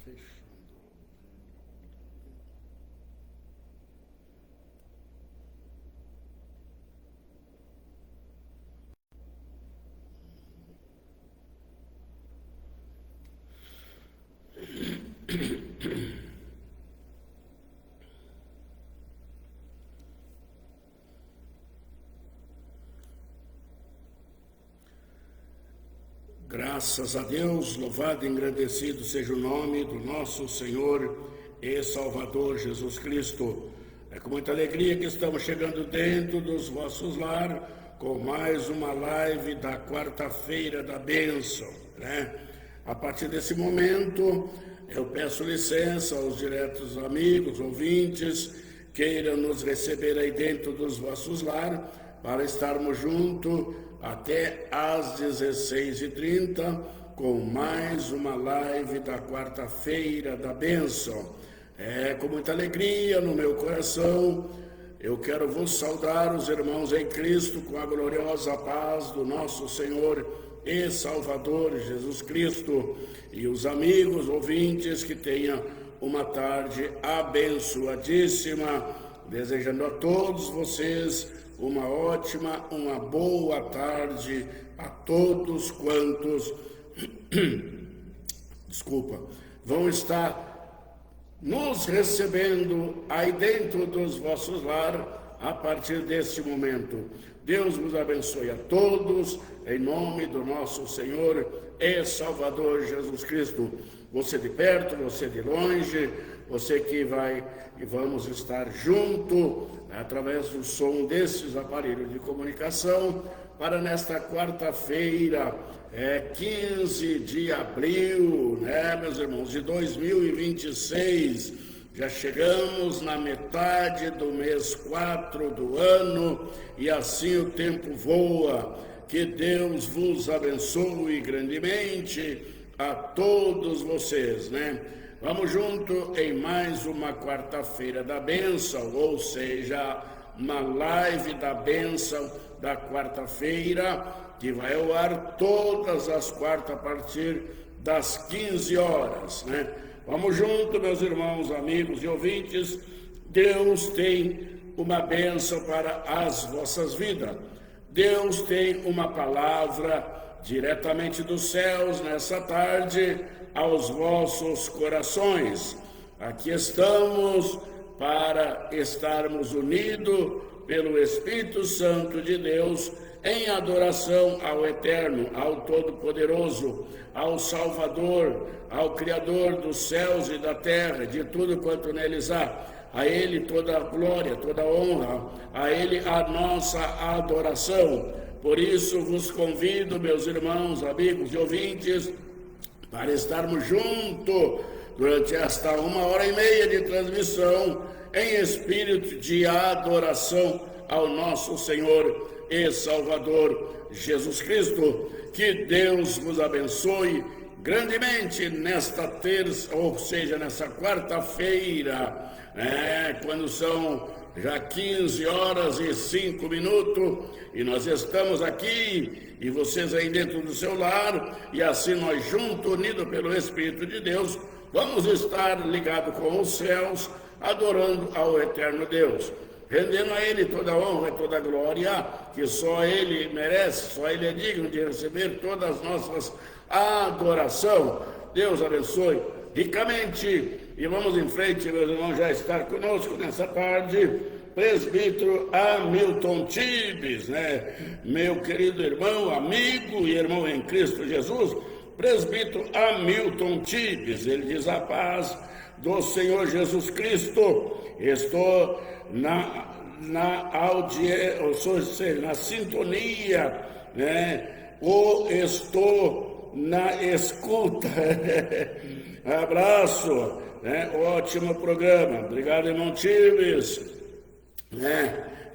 fechando. Graças a Deus, louvado e engrandecido seja o nome do nosso Senhor e Salvador Jesus Cristo. É com muita alegria que estamos chegando dentro dos vossos lares com mais uma live da quarta-feira da bênção, né? A partir desse momento, eu peço licença aos diretos amigos, ouvintes, queiram nos receber aí dentro dos vossos lares para estarmos juntos até às 16h30 com mais uma live da quarta-feira da bênção. Com muita alegria no meu coração, eu quero vos saudar, os irmãos em Cristo, com a gloriosa paz do nosso Senhor e Salvador Jesus Cristo, e os amigos ouvintes que tenham uma tarde abençoadíssima, desejando a todos vocês uma ótima, uma boa tarde a todos quantos vão estar nos recebendo aí dentro dos vossos lares a partir deste momento. Deus vos abençoe a todos, em nome do nosso Senhor e Salvador Jesus Cristo. Você de perto, você de longe, você que vai e vamos estar junto através do som desses aparelhos de comunicação para nesta quarta-feira, 15 de abril, né, meus irmãos, de 2026. Já chegamos na metade do mês 4 do ano e assim o tempo voa. Que Deus vos abençoe grandemente a todos vocês, né? Vamos junto em mais uma quarta-feira da bênção, ou seja, uma live da bênção da quarta-feira, que vai ao ar todas as quartas a partir das 15 horas, né? Vamos junto, meus irmãos, amigos e ouvintes. Deus tem uma bênção para as vossas vidas. Deus tem uma palavra diretamente dos céus nessa tarde aos vossos corações. Aqui estamos para estarmos unidos pelo Espírito Santo de Deus em adoração ao Eterno, ao Todo-Poderoso, ao Salvador, ao Criador dos céus e da terra, de tudo quanto neles há. A Ele toda a glória, toda a honra, a Ele a nossa adoração. Por isso vos convido, meus irmãos, amigos e ouvintes, para estarmos juntos durante esta 1h30 de transmissão em espírito de adoração ao nosso Senhor e Salvador Jesus Cristo. Que Deus vos abençoe grandemente nesta terça, ou seja, nessa quarta-feira, quando são já 15h05, e nós estamos aqui, e vocês aí dentro do seu lar, e assim nós juntos, unidos pelo Espírito de Deus, vamos estar ligados com os céus, adorando ao eterno Deus, rendendo a Ele toda a honra e toda a glória, que só Ele merece, só Ele é digno de receber todas as nossas adoração. Deus abençoe ricamente. E vamos em frente, meus irmãos, já estar conosco nessa tarde, presbítero Hamilton Tibes, né? Meu querido irmão, amigo e irmão em Cristo Jesus, presbítero Hamilton Tibes. Ele diz: a paz do Senhor Jesus Cristo. Estou na audiência, ou seja, na sintonia, né? Ou estou na escuta. Abraço, né? Ótimo programa. Obrigado, irmão Tibes.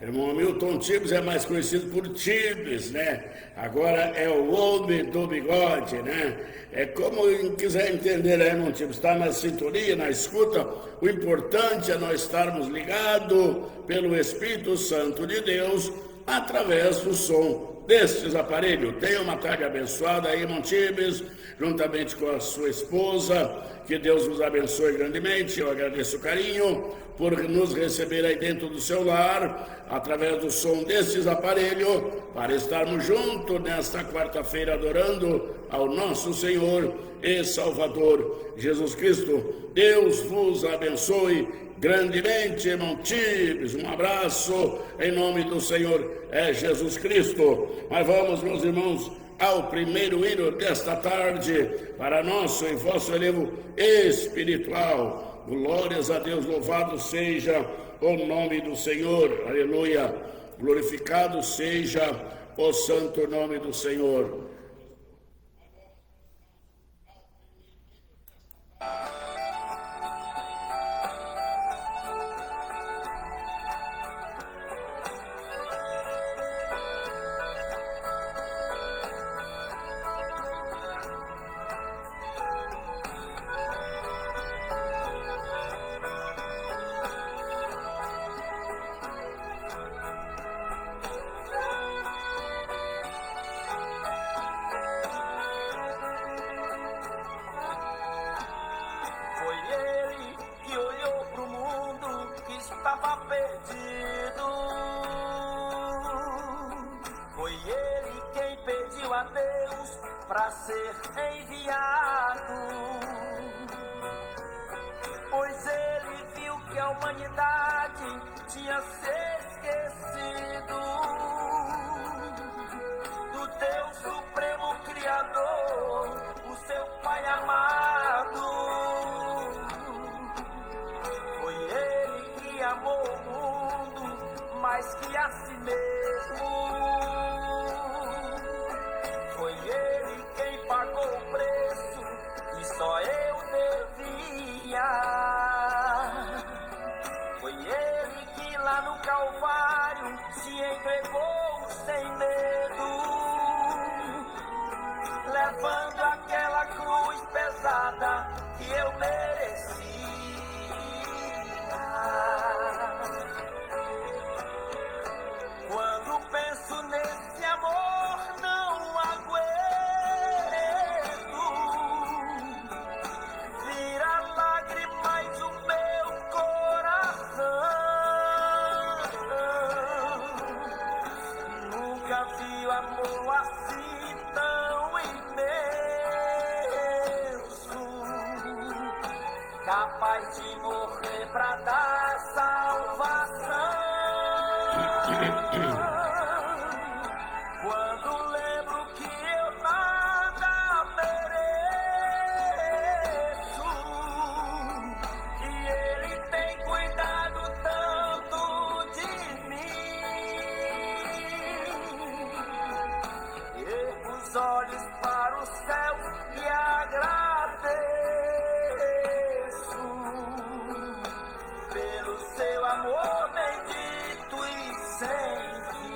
Irmão Hamilton Tibes é mais conhecido por Tibes, né? Agora é o homem do bigode, né? É como quiser entender, né, irmão Tibes? Está na sintonia, na escuta. O importante é nós estarmos ligados pelo Espírito Santo de Deus através do som destes aparelhos. Tenha uma tarde abençoada aí, irmão Tibes, juntamente com a sua esposa. Que Deus nos abençoe grandemente. Eu agradeço o carinho por nos receber aí dentro do seu lar, através do som desses aparelhos, para estarmos juntos nesta quarta-feira adorando ao nosso Senhor e Salvador Jesus Cristo. Deus vos abençoe grandemente, irmão Tibes. Um abraço em nome do Senhor Jesus Cristo. Mas vamos, meus irmãos, ao primeiro hino desta tarde, para nosso e vosso elevo espiritual. Glórias a Deus, louvado seja o nome do Senhor, aleluia, glorificado seja o santo nome do Senhor. Para ser enviado, pois ele viu que a humanidade tinha se esquecido do Deus Supremo Criador, o seu Pai amado. Foi ele que amou o mundo mais que a si mesmo. Foi ele quem pagou o preço que só eu devia. Foi ele que lá no Calvário se entregou sem medo, levando aquela cruz pesada que eu merecia. Quando penso nesse amor, não aguento. Vira lágrimas o meu coração. Nunca vi amor assim tão imenso, capaz de morrer pra dar salvação. Quando lembro que eu nada mereço, que ele tem cuidado tanto de mim, ergo os olhos para o céu e agradeço pelo seu amor bendito e sem fim.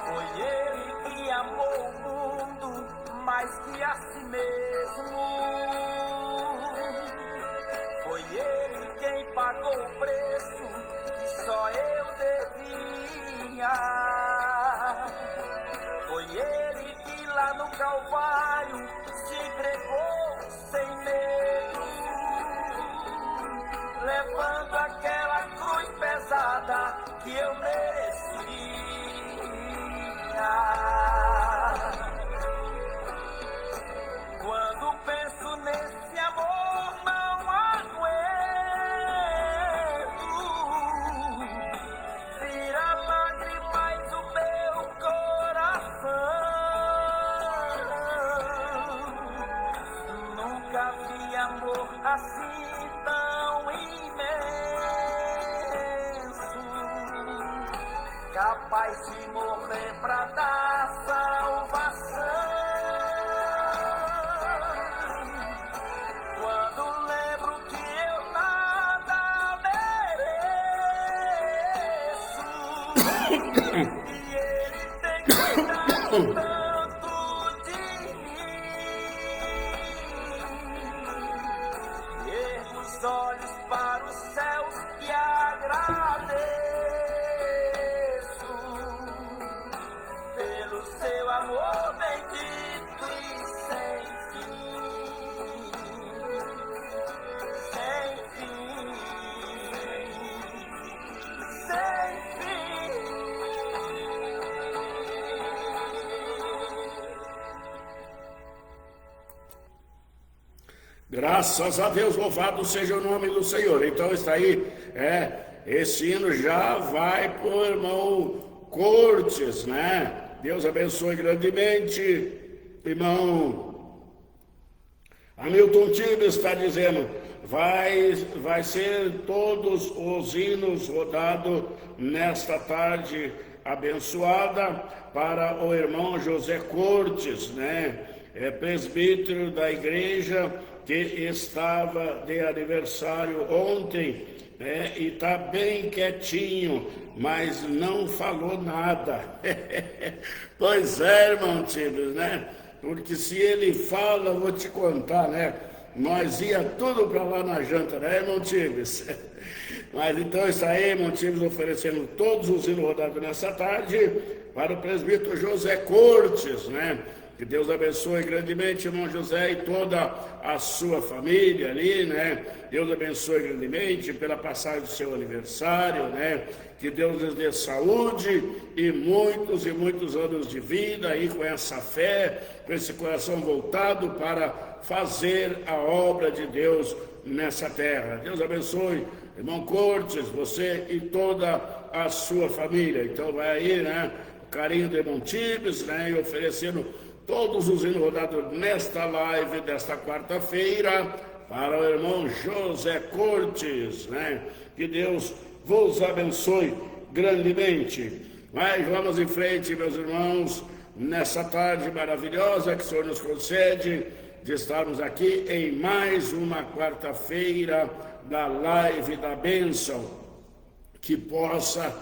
Foi ele que amou o mundo mais que a si mesmo. Foi ele quem pagou o preço que só eu devia. Foi ele que lá no Calvário se entregou sem medo, levando aquela cruz pesada que eu merecia. Quando penso nesse amor, não aguento. Vira lágrimas o meu coração. Nunca vi amor assim tão imenso, capaz de morrer pra dar salvação. Quando lembro que eu nada mereço e Ele tem cuidado tanto de mim, ergo os olhos para os céus e agradeço pelo seu amor bendito e sem fim, sem fim, sem fim. Graças a Deus, louvado seja o nome do Senhor. Então está aí, esse hino já vai para o irmão Cortes, né? Deus abençoe grandemente, irmão Hamilton Tibes está dizendo, vai ser todos os hinos rodados nesta tarde abençoada para o irmão José Cortes, né? Presbítero da igreja, que estava de aniversário ontem, e está bem quietinho, mas não falou nada. Pois é, irmão Tibes, né? Porque se ele fala, eu vou te contar, né? Nós ia tudo para lá na janta, né, irmão Tibes? Mas então isso aí, irmão Tibes, oferecendo todos os hinos rodados nessa tarde para o presbítero José Cortes, né? Que Deus abençoe grandemente, irmão José, e toda a sua família ali, né? Deus abençoe grandemente pela passagem do seu aniversário, né? Que Deus lhes dê saúde e muitos anos de vida aí com essa fé, com esse coração voltado para fazer a obra de Deus nessa terra. Deus abençoe, irmão Cortes, você e toda a sua família. Então vai aí, né? O carinho do irmão Tibes, né? E oferecendo todos os hinos rodados nesta live desta quarta-feira para o irmão José Cortes, né? Que Deus vos abençoe grandemente. Mas vamos em frente, meus irmãos, nessa tarde maravilhosa que o Senhor nos concede de estarmos aqui em mais uma quarta-feira da live da bênção, que possa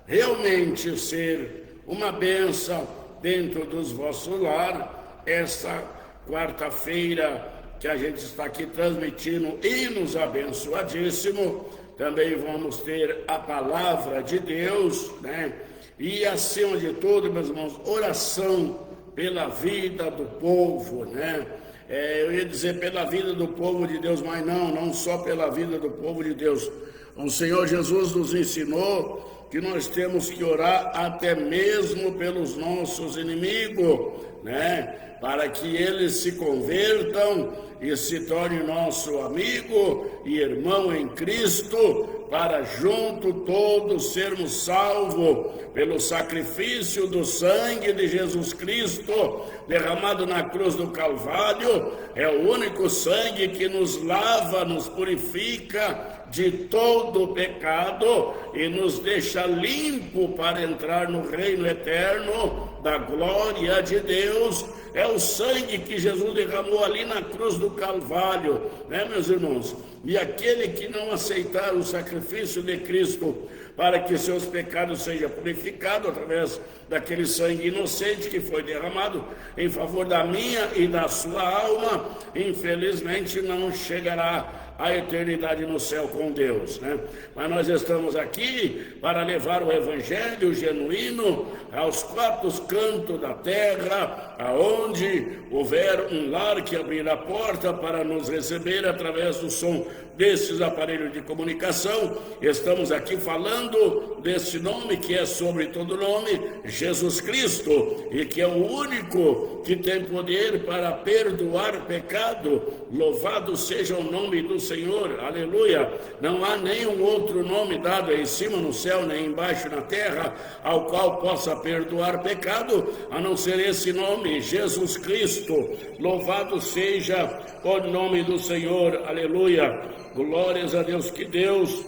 realmente ser uma bênção dentro dos vossos lares, esta quarta-feira que a gente está aqui transmitindo hinos abençoadíssimo. Também vamos ter a palavra de Deus, né? E acima de tudo, meus irmãos, oração pela vida do povo, né? Eu ia dizer pela vida do povo de Deus, mas não só pela vida do povo de Deus. O Senhor Jesus nos ensinou que nós temos que orar até mesmo pelos nossos inimigos, né? Para que eles se convertam e se tornem nosso amigo e irmão em Cristo, para junto todos sermos salvos pelo sacrifício do sangue de Jesus Cristo, derramado na cruz do Calvário. É o único sangue que nos lava, nos purifica de todo o pecado e nos deixa limpo para entrar no reino eterno da glória de Deus. É o sangue que Jesus derramou ali na cruz do Calvário, né, meus irmãos? E aquele que não aceitar o sacrifício de Cristo para que seus pecados sejam purificados através daquele sangue inocente que foi derramado em favor da minha e da sua alma, infelizmente não chegará a eternidade no céu com Deus, né? Mas nós estamos aqui para levar o evangelho genuíno aos quatro cantos da terra, aonde houver um lar que abrirá a porta para nos receber através do som desses aparelhos de comunicação. Estamos aqui falando desse nome que é sobre todo nome, Jesus Cristo, e que é o único que tem poder para perdoar pecado. Louvado seja o nome do Senhor, aleluia. Não há nenhum outro nome dado em cima no céu, nem embaixo na terra, ao qual possa perdoar pecado, a não ser esse nome, Jesus Cristo. Louvado seja o nome do Senhor, aleluia. Glórias a Deus, que Deus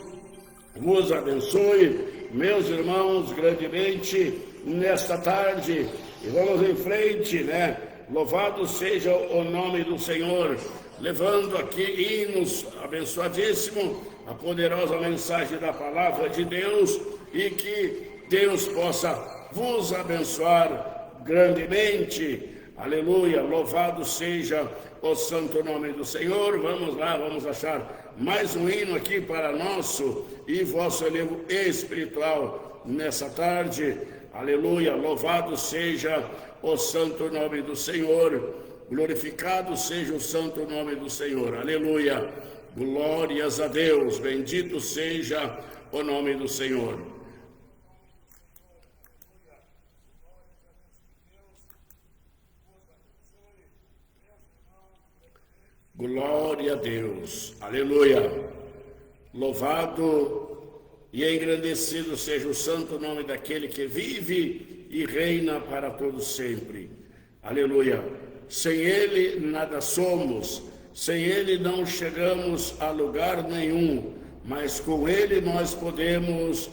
vos abençoe meus irmãos, grandemente nesta tarde. E vamos em frente, né? Louvado seja o nome do Senhor, levando aqui hinos abençoadíssimo, a poderosa mensagem da palavra de Deus, e que Deus possa vos abençoar grandemente. Aleluia, louvado seja o santo nome do Senhor. Vamos lá, vamos achar mais um hino aqui para nosso e vosso elevo espiritual nessa tarde. Aleluia, louvado seja o santo nome do Senhor, glorificado seja o santo nome do Senhor. Aleluia, glórias a Deus, bendito seja o nome do Senhor. Glória a Deus, aleluia, louvado e engrandecido seja o santo nome daquele que vive e reina para todos sempre, aleluia. Sem ele nada somos, sem ele não chegamos a lugar nenhum, mas com ele nós podemos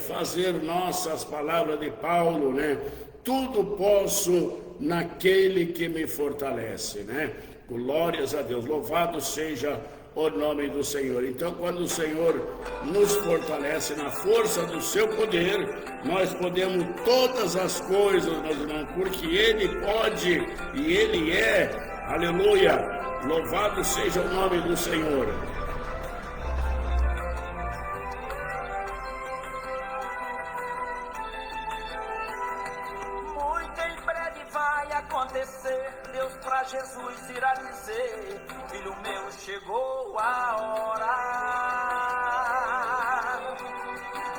fazer nossas palavras de Paulo, né? Tudo posso naquele que me fortalece, né? Glórias a Deus, louvado seja o nome do Senhor. Então, quando o Senhor nos fortalece na força do seu poder, nós podemos todas as coisas, meus irmãos, porque Ele pode e Ele é. Aleluia, louvado seja o nome do Senhor. Deus pra Jesus irá dizer: filho meu, chegou a hora.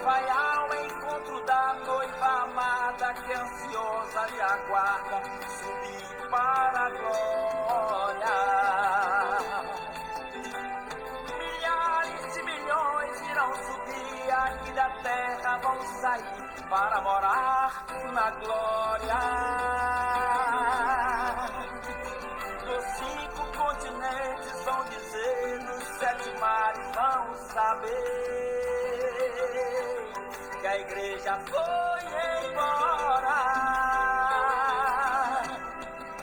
Vai ao encontro da noiva amada que ansiosa lhe aguarda, subir para a glória. Milhares de milhões irão subir aqui da terra, vão sair para morar na glória. Vão dizer, nos 7 mares vão saber que a igreja foi embora.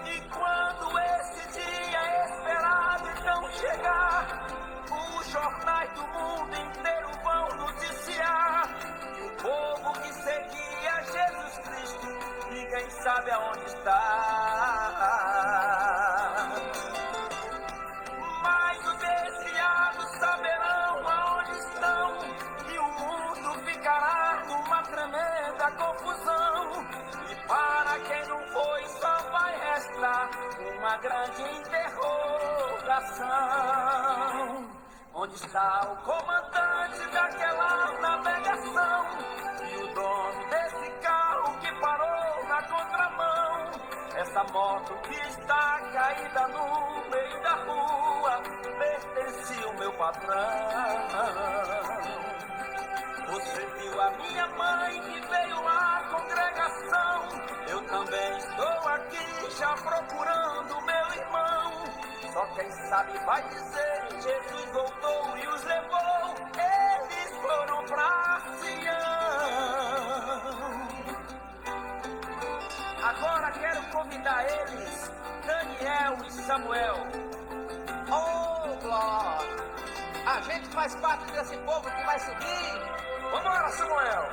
E quando esse dia esperado então chegar, os jornais do mundo inteiro vão noticiar que o povo que seguia Jesus Cristo, ninguém sabe aonde está. Confusão, e para quem não foi só vai restar uma grande interrogação. Onde está o comandante daquela navegação e o dono desse carro que parou na contramão? Essa moto que está caída no meio da rua pertence ao meu patrão. Você viu a minha mãe que veio à congregação? Eu também estou aqui já procurando meu irmão. Só quem sabe vai dizer: Jesus voltou e os levou. Eles foram pra Sião. Agora quero convidar eles, Daniel e Samuel. Oh, glória! A gente faz parte desse povo que vai subir. Vambora, Samuel!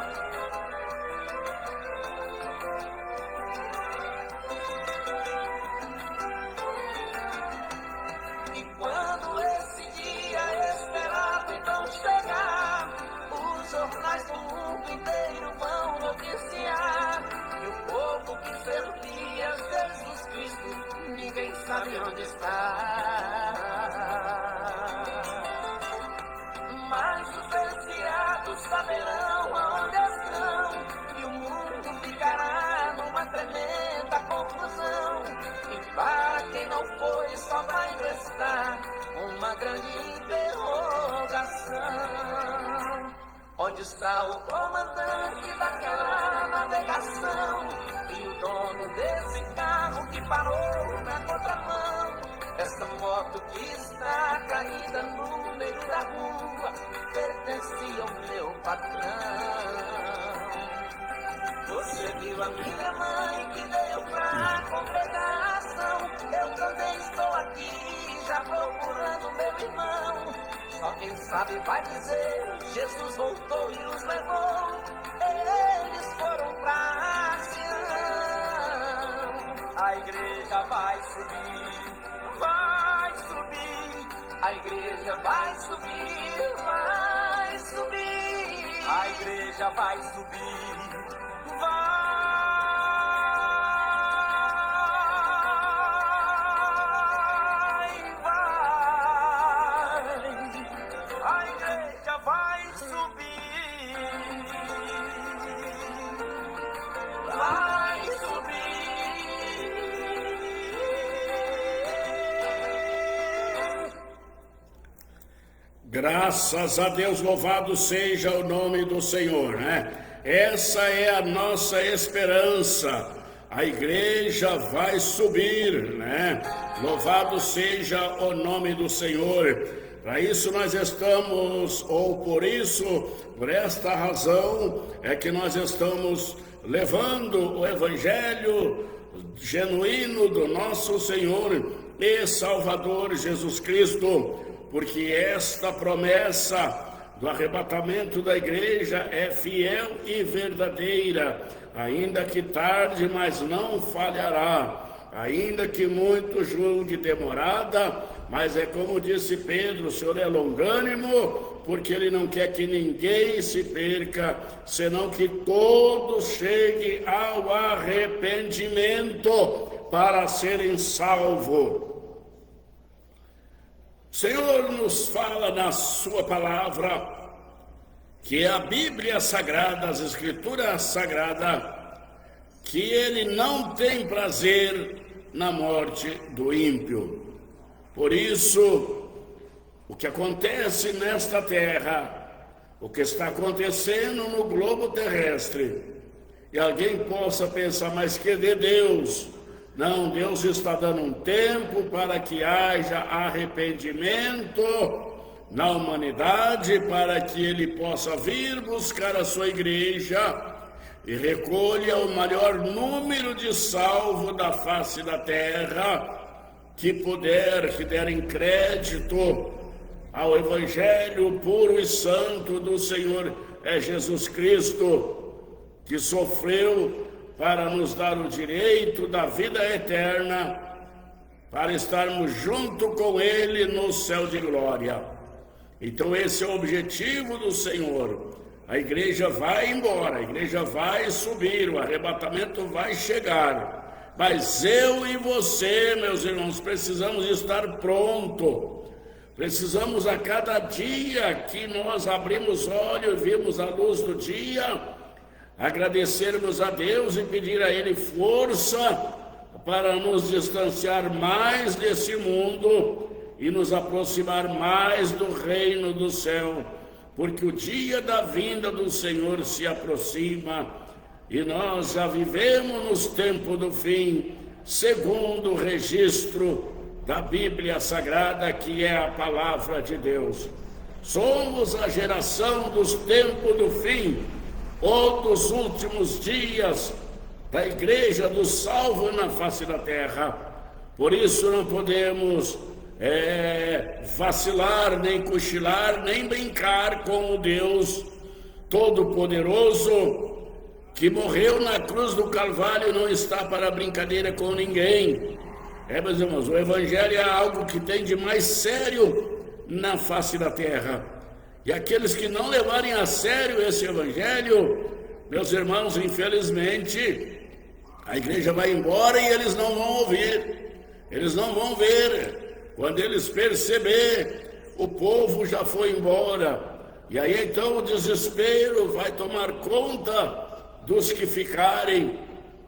E quando esse dia esperado então chegar, os jornais do mundo inteiro vão noticiar que o povo que servia Jesus Cristo, ninguém sabe onde está. Mas os desviados saberão aonde estão, e o mundo ficará numa tremenda confusão. E para quem não foi, só vai restar uma grande interrogação. Onde está o comandante daquela navegação e o dono desse carro que parou na contramão? Essa moto que está caída no meio da rua pertence reverenciam meu patrão. Você viu a minha mãe que veio pra congregação. Eu também estou aqui, já procurando meu irmão. Só quem sabe vai dizer, Jesus voltou e os levou. Eles foram pra Sião. A igreja vai subir, vai subir. A igreja vai subir, vai subir. A igreja vai subir, vai. A igreja vai subir, vai subir. Graças a Deus, louvado seja o nome do Senhor, né? Essa é a nossa esperança. A igreja vai subir, né? Louvado seja o nome do Senhor. Para isso nós estamos, ou por isso, por esta razão, é que nós estamos levando o Evangelho genuíno do nosso Senhor e Salvador Jesus Cristo, porque esta promessa do arrebatamento da igreja é fiel e verdadeira, ainda que tarde, mas não falhará. Ainda que muito julgue demorada, mas é como disse Pedro, o Senhor é longânimo, porque Ele não quer que ninguém se perca, senão que todos cheguem ao arrependimento para serem salvos. O Senhor nos fala na sua palavra que a Bíblia Sagrada, as Escrituras Sagradas, que Ele não tem prazer na morte do ímpio. Por isso, o que acontece nesta terra, o que está acontecendo no globo terrestre, e alguém possa pensar, mas que de Deus? Não, Deus está dando um tempo para que haja arrependimento na humanidade, para que Ele possa vir buscar a sua igreja e recolha o maior número de salvos da face da terra, que derem crédito ao Evangelho puro e santo do Senhor Jesus Cristo, que sofreu para nos dar o direito da vida eterna, para estarmos junto com Ele no céu de glória. Então esse é o objetivo do Senhor. A igreja vai embora, a igreja vai subir, o arrebatamento vai chegar. Mas eu e você, meus irmãos, precisamos estar pronto. Precisamos a cada dia que nós abrimos olhos e vimos a luz do dia, agradecermos a Deus e pedir a Ele força para nos distanciar mais desse mundo e nos aproximar mais do reino do céu, porque o dia da vinda do Senhor se aproxima e nós já vivemos nos tempos do fim, segundo o registro da Bíblia Sagrada, que é a palavra de Deus. Somos a geração dos tempos do fim, ou dos últimos dias da igreja dos salvos na face da terra. Por isso não podemos vacilar, nem cochilar, nem brincar com o Deus Todo-Poderoso, que morreu na cruz do Calvário, não está para brincadeira com ninguém. Meus irmãos, o Evangelho é algo que tem de mais sério na face da terra. E aqueles que não levarem a sério esse Evangelho, meus irmãos, infelizmente, a igreja vai embora e eles não vão ouvir, eles não vão ver. Quando eles perceber, o povo já foi embora. E aí então o desespero vai tomar conta dos que ficarem,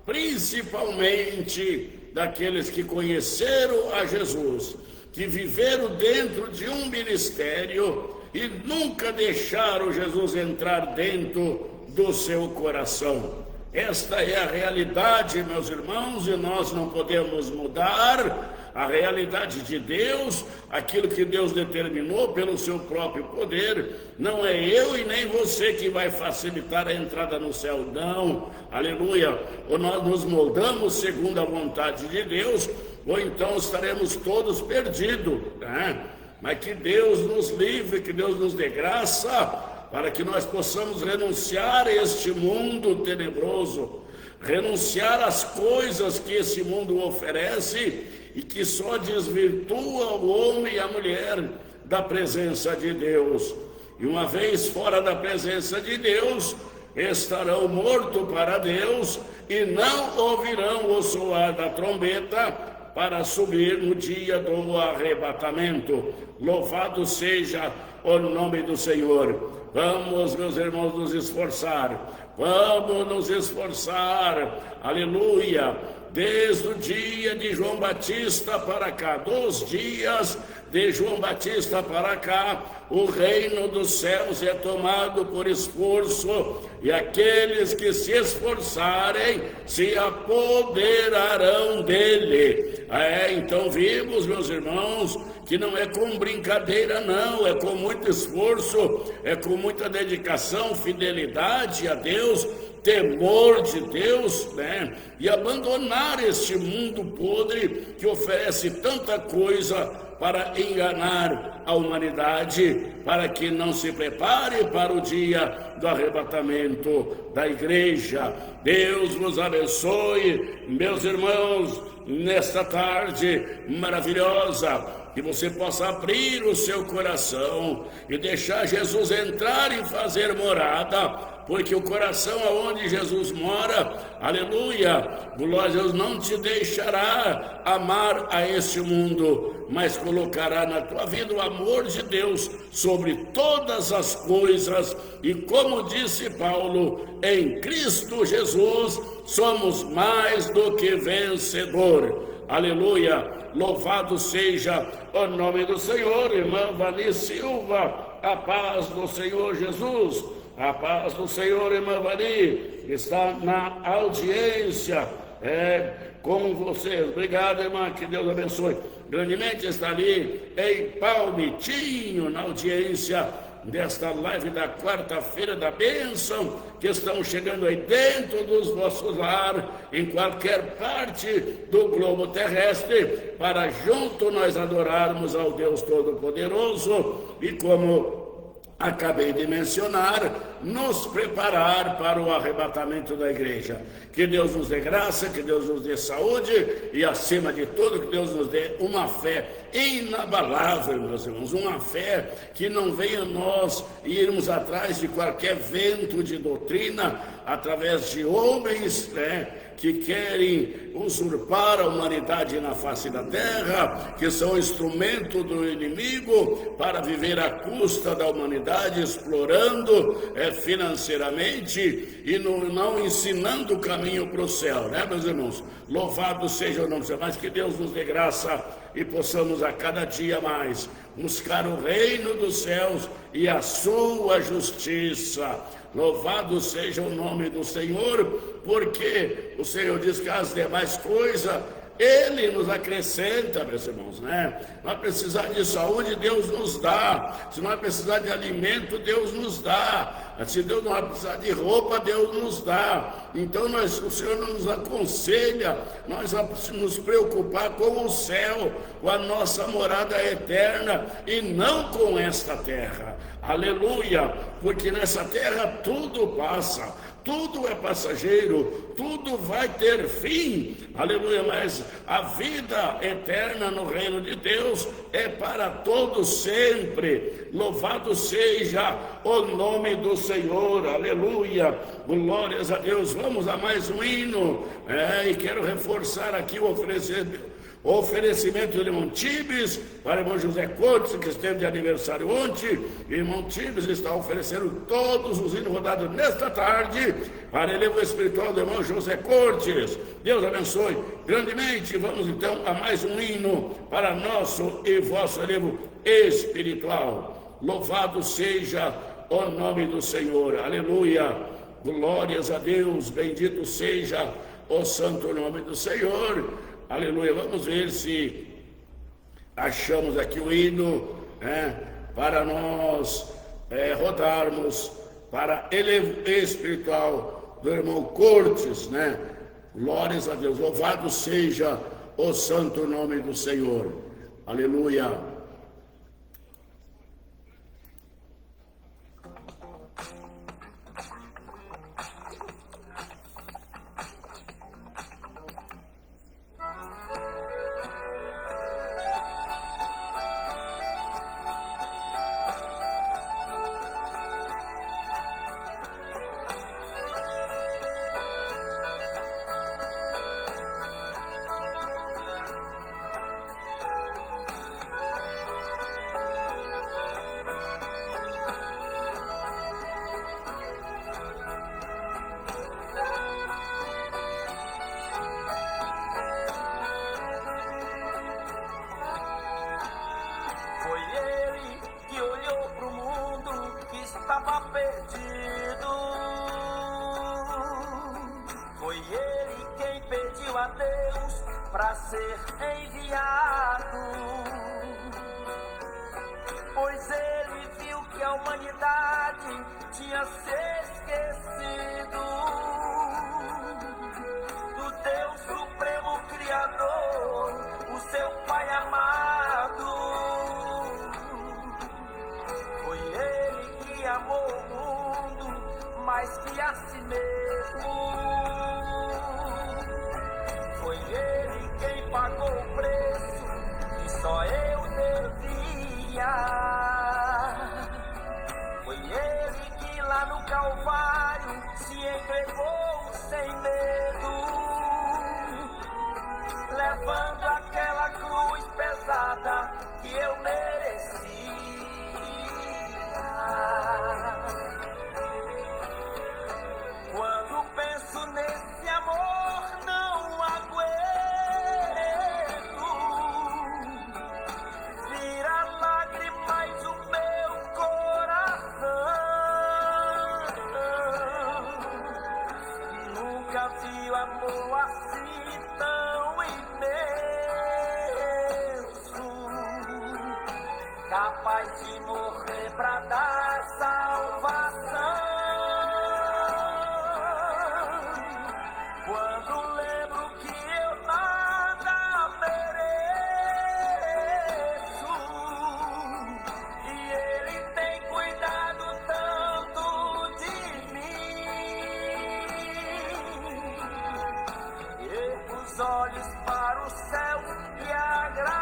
principalmente daqueles que conheceram a Jesus, que viveram dentro de um ministério e nunca deixaram Jesus entrar dentro do seu coração. Esta é a realidade, meus irmãos, e nós não podemos mudar, a realidade de Deus, aquilo que Deus determinou pelo seu próprio poder. Não é eu e nem você que vai facilitar a entrada no céu, não, aleluia. Ou nós nos moldamos segundo a vontade de Deus, ou então estaremos todos perdidos, né? Mas que Deus nos livre, que Deus nos dê graça, para que nós possamos renunciar a este mundo tenebroso, renunciar às coisas que esse mundo oferece e que só desvirtua o homem e a mulher da presença de Deus. E uma vez fora da presença de Deus, estarão mortos para Deus e não ouvirão o soar da trombeta para subir no dia do arrebatamento. Louvado seja o nome do Senhor. Vamos, meus irmãos, nos esforçar. Vamos nos esforçar. Aleluia. Desde o dia de João Batista para cá, dos dias de João Batista para cá, o reino dos céus é tomado por esforço, e aqueles que se esforçarem se apoderarão dele. Então vimos, meus irmãos, que não é com brincadeira, não, é com muito esforço, é com muita dedicação, fidelidade a Deus, temor de Deus, né? E abandonar este mundo podre que oferece tanta coisa para enganar a humanidade, para que não se prepare para o dia do arrebatamento da igreja. Deus nos abençoe, meus irmãos, nesta tarde maravilhosa, que você possa abrir o seu coração e deixar Jesus entrar e fazer morada, porque o coração aonde Jesus mora, aleluia, glória a Deus, não te deixará amar a este mundo, mas colocará na tua vida o amor de Deus sobre todas as coisas. E como disse Paulo, em Cristo Jesus somos mais do que vencedor. Aleluia, louvado seja o nome do Senhor. Irmã Vani Silva, a paz do Senhor Jesus. A paz do Senhor, irmã Vani, está na audiência com vocês. Obrigado, irmã, que Deus abençoe. Grandemente está ali em Palmitinho, na audiência desta live da quarta-feira da bênção, que estão chegando aí dentro dos vossos lares, em qualquer parte do globo terrestre, para junto nós adorarmos ao Deus Todo-Poderoso e, como acabei de mencionar, nos preparar para o arrebatamento da igreja. Que Deus nos dê graça, que Deus nos dê saúde e, acima de tudo, que Deus nos dê uma fé inabalável, meus irmãos, uma fé que não venha nós irmos atrás de qualquer vento de doutrina, através de homens, que querem usurpar a humanidade na face da terra, que são instrumento do inimigo para viver à custa da humanidade, explorando financeiramente e não ensinando o caminho para o céu, né, meus irmãos? Louvado seja o nome do Senhor, mas que Deus nos dê graça e possamos a cada dia mais buscar o reino dos céus e a sua justiça. Louvado seja o nome do Senhor, porque o Senhor diz que as demais coisas Ele nos acrescenta, meus irmãos, né? Se nós precisar de saúde, Deus nos dá. Se nós precisar de alimento, Deus nos dá. Se Deus não precisar de roupa, Deus nos dá. Então o Senhor nos aconselha nós a nos preocupar com o céu, com a nossa morada eterna e não com esta terra. Aleluia, porque nessa terra tudo passa, tudo é passageiro, tudo vai ter fim, aleluia, mas a vida eterna no reino de Deus é para todos sempre. Louvado seja o nome do Senhor, aleluia, glórias a Deus. Vamos a mais um hino, e quero reforçar aqui o oferecimento do irmão Tibes para o irmão José Cortes, que esteve de aniversário ontem. Irmão Tibes está oferecendo todos os hinos rodados nesta tarde para elevo espiritual do irmão José Cortes. Deus abençoe grandemente. Vamos então a mais um hino para nosso e vosso elevo espiritual. Louvado seja o nome do Senhor, aleluia, glórias a Deus, bendito seja o santo nome do Senhor. Aleluia, vamos ver se achamos aqui o hino, para nós rodarmos para elevo espiritual do irmão Cortes, Glórias a Deus, louvado seja o santo nome do Senhor. Aleluia. Estava perdido. Foi ele quem pediu a Deus para ser enviado, pois ele viu que a humanidade tinha se esquecido do Deus Supremo Criador, o seu Pai amado. Foi ele que amou o mundo mais que a si mesmo. Foi ele quem pagou o preço que só eu devia. Foi ele que lá no Calvário se entregou sem medo, levando aquela cruz pesada que eu merecia. Quando penso nesse amor, não aguento. Vira lágrimas o meu coração. Nunca vi amor assim tão imenso, capaz de morrer pra dar salvação. Quando lembro que eu nada mereço e ele tem cuidado tanto de mim, ergo os olhos para o céu e agradeço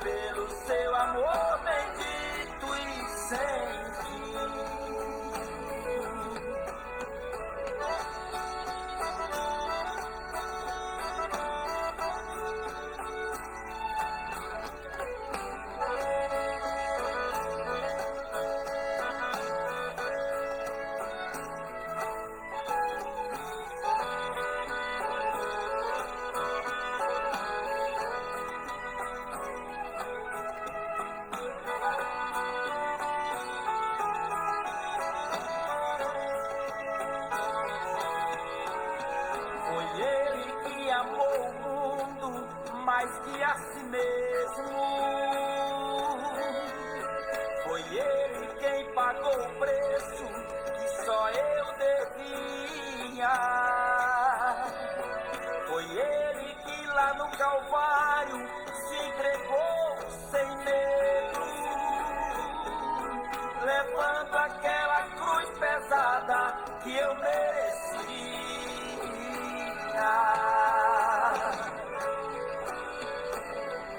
pelo seu amor bendito e sem fim. Foi ele que amou o mundo mais que a si mesmo. Foi ele quem pagou o preço que só eu devia. Foi ele que lá no Calvário se entregou sem medo, levando aquela cruz pesada que eu merecia.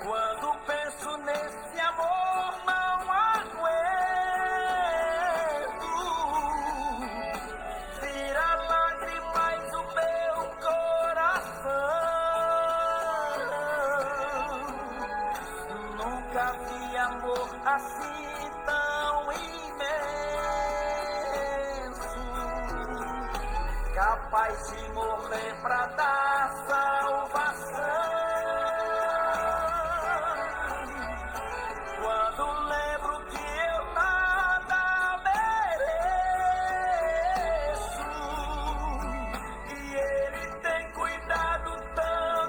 Quando penso nesse amor, não aguento. Vira lágrimas o meu coração. Nunca vi amor assim tão imenso, capaz de morrer pra dar salvação. Quando lembro que eu nada mereço e ele tem cuidado tanto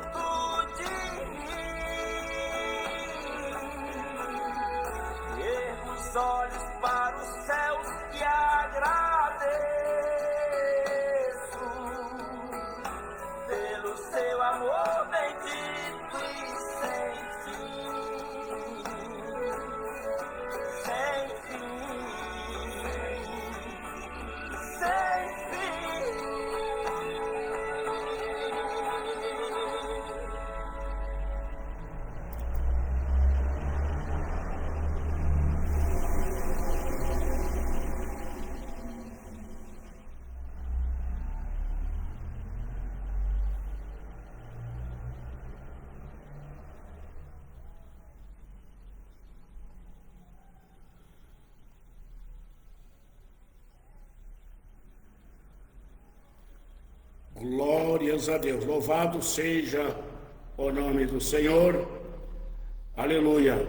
Glórias a Deus. Louvado seja o nome do Senhor. Aleluia.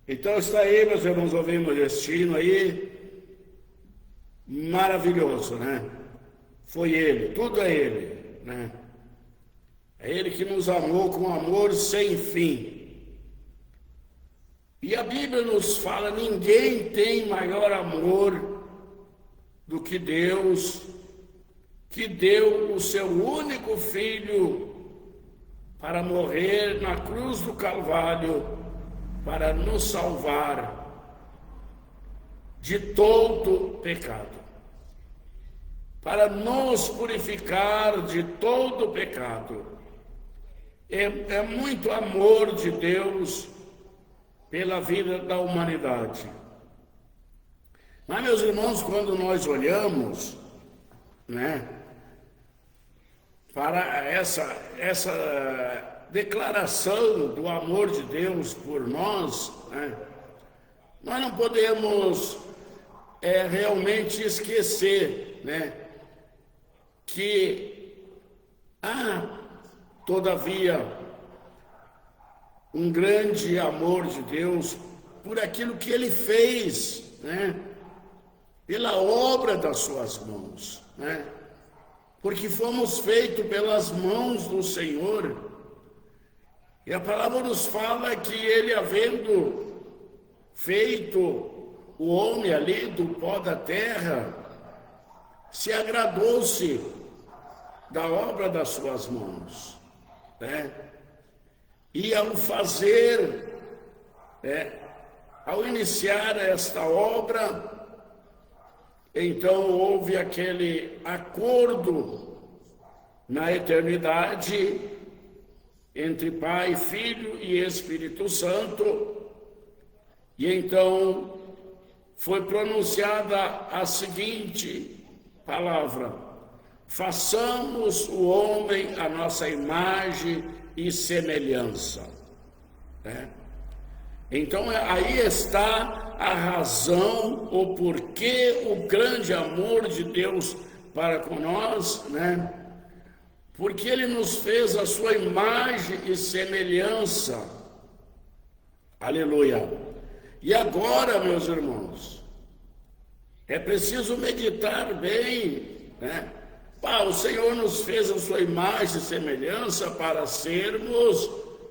Então está aí, meus irmãos, ouvimos esse hino aí. Maravilhoso, né? Foi Ele, tudo é Ele, né? É Ele que nos amou com amor sem fim. E a Bíblia nos fala, ninguém tem maior amor do que Deus, que deu o seu único Filho para morrer na cruz do Calvário, para nos salvar de todo pecado, para nos purificar de todo pecado. É muito amor de Deus pela vida da humanidade. Mas, meus irmãos, quando nós olhamos, né, para essa declaração do amor de Deus por nós, né, nós não podemos realmente esquecer, né, que há, todavia, um grande amor de Deus por aquilo que Ele fez, né, pela obra das suas mãos, né, porque fomos feitos pelas mãos do Senhor. E a palavra nos fala que Ele, havendo feito o homem ali do pó da terra, se agradou-se da obra das suas mãos, né? E ao fazer, ao iniciar esta obra, então houve aquele acordo na eternidade entre Pai, Filho e Espírito Santo, e então foi pronunciada a seguinte palavra: façamos o homem a nossa imagem e semelhança. Então aí está a razão, o porquê, o grande amor de Deus para com nós, né? Porque Ele nos fez a sua imagem e semelhança. Aleluia. E agora, meus irmãos, é preciso meditar bem, né? O Senhor nos fez a sua imagem e semelhança para sermos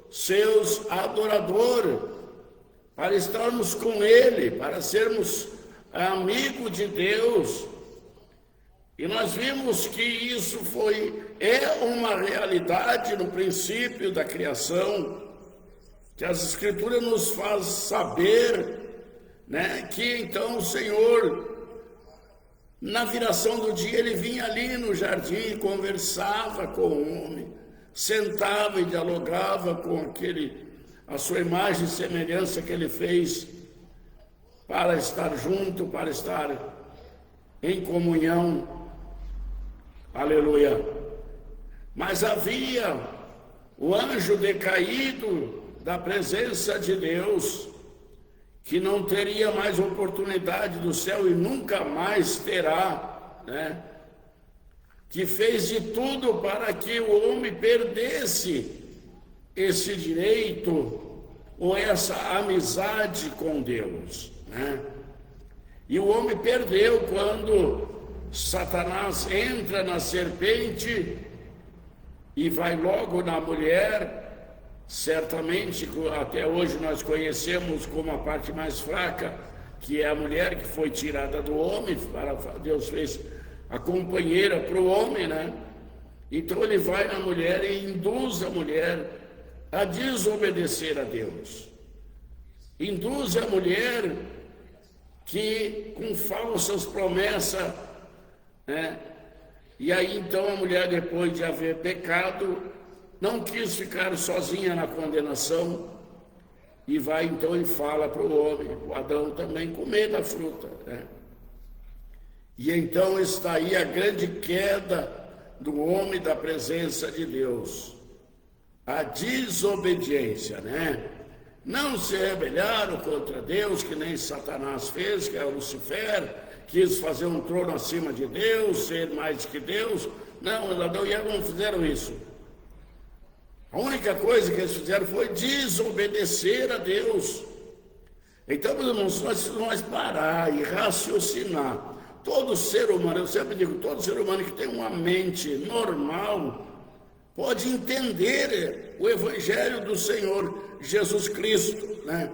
seus adoradores, para estarmos com Ele, para sermos amigos de Deus. E nós vimos que isso é uma realidade no princípio da criação, que as Escrituras nos faz saber, né, que então o Senhor, na viração do dia, Ele vinha ali no jardim, conversava com o homem, sentava e dialogava com a sua imagem e semelhança que Ele fez para estar junto, para estar em comunhão. Aleluia. Mas havia o anjo decaído da presença de Deus, que não teria mais oportunidade do céu e nunca mais terá, né? Que fez de tudo para que o homem perdesse esse direito ou essa amizade com Deus, né? E o homem perdeu quando Satanás entra na serpente e vai logo na mulher. Certamente, até hoje nós conhecemos como a parte mais fraca, que é a mulher que foi tirada do homem, Deus fez a companheira para o homem, né? Então ele vai na mulher e induz a mulher a desobedecer a Deus. Induz a mulher que com falsas promessas, né? E aí então a mulher, depois de haver pecado, não quis ficar sozinha na condenação, e vai então e fala para o homem, o Adão também, comer da fruta, né? E então está aí a grande queda do homem da presença de Deus, a desobediência, né? Não se rebelaram contra Deus, que nem Satanás fez, que é Lucifer, quis fazer um trono acima de Deus, ser mais que Deus, Não, Adão e Eva não fizeram isso. A única coisa que eles fizeram foi desobedecer a Deus. Então, meus irmãos, nós parar e raciocinar. Todo ser humano, eu sempre digo, todo ser humano que tem uma mente normal pode entender o Evangelho do Senhor Jesus Cristo, né?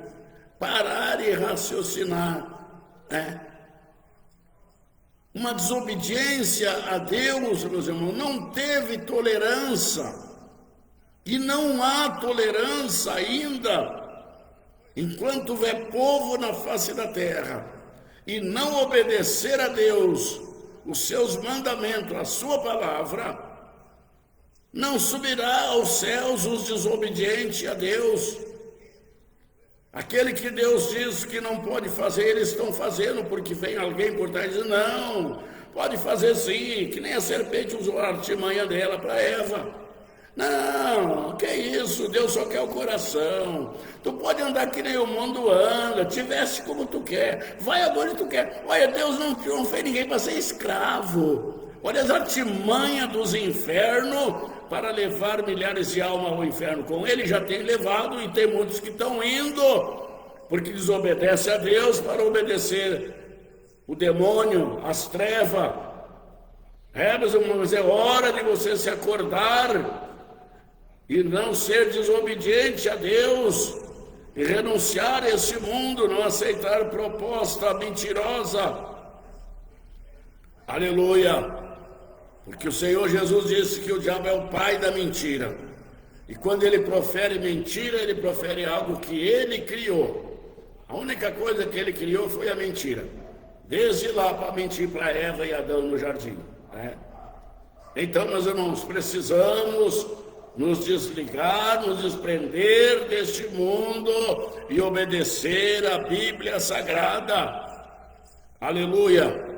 Parar e raciocinar, né? Uma desobediência a Deus, meus irmãos, não teve tolerância. E não há tolerância ainda, enquanto houver povo na face da terra, e não obedecer a Deus, os seus mandamentos, a sua palavra, não subirá aos céus os desobedientes a Deus. Aquele que Deus diz que não pode fazer, eles estão fazendo, porque vem alguém por trás e diz, não, pode fazer sim, que nem a serpente usou a artimanha dela para Eva. Não, que isso, Deus só quer o coração. Tu pode andar que nem o mundo anda, te veste como tu quer, vai aonde tu quer. Olha, Deus não fez ninguém para ser escravo. Olha as artimanhas dos infernos para levar milhares de almas ao inferno. Com ele já tem levado e tem muitos que estão indo, porque desobedece a Deus para obedecer o demônio, as trevas. Meus irmãos, é hora de você se acordar e não ser desobediente a Deus, e renunciar a esse mundo, não aceitar proposta mentirosa. Aleluia! Porque o Senhor Jesus disse que o diabo é o pai da mentira. E quando ele profere mentira, ele profere algo que ele criou. A única coisa que ele criou foi a mentira. Desde lá para mentir para Eva e Adão no jardim, né? Então, meus irmãos, precisamos nos desligar, nos desprender deste mundo e obedecer à Bíblia Sagrada. Aleluia!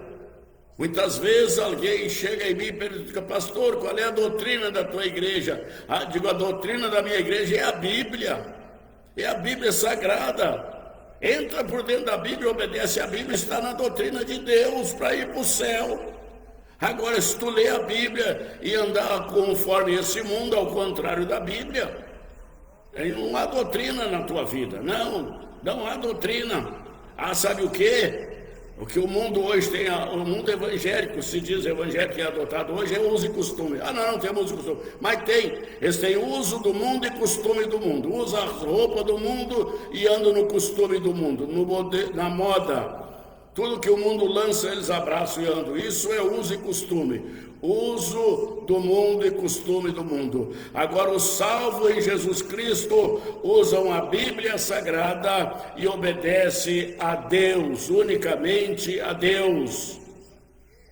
Muitas vezes alguém chega em mim e pergunta, pastor, qual é a doutrina da tua igreja? A doutrina da minha igreja é a Bíblia Sagrada. Entra por dentro da Bíblia, obedece a Bíblia, está na doutrina de Deus para ir para o céu. Agora, se tu ler a Bíblia e andar conforme esse mundo, ao contrário da Bíblia, não há doutrina na tua vida, não há doutrina. Sabe o quê? O que o mundo hoje tem, o mundo evangélico, se diz evangélico que é adotado hoje, é uso e costume. Não tem uso e costume, mas eles têm uso do mundo e costume do mundo. Usa a roupa do mundo e andam no costume do mundo, na moda. Tudo que o mundo lança, eles abraçam e andam. Isso é uso e costume. Uso do mundo e costume do mundo. Agora, os salvos em Jesus Cristo usam a Bíblia Sagrada e obedecem a Deus, unicamente a Deus.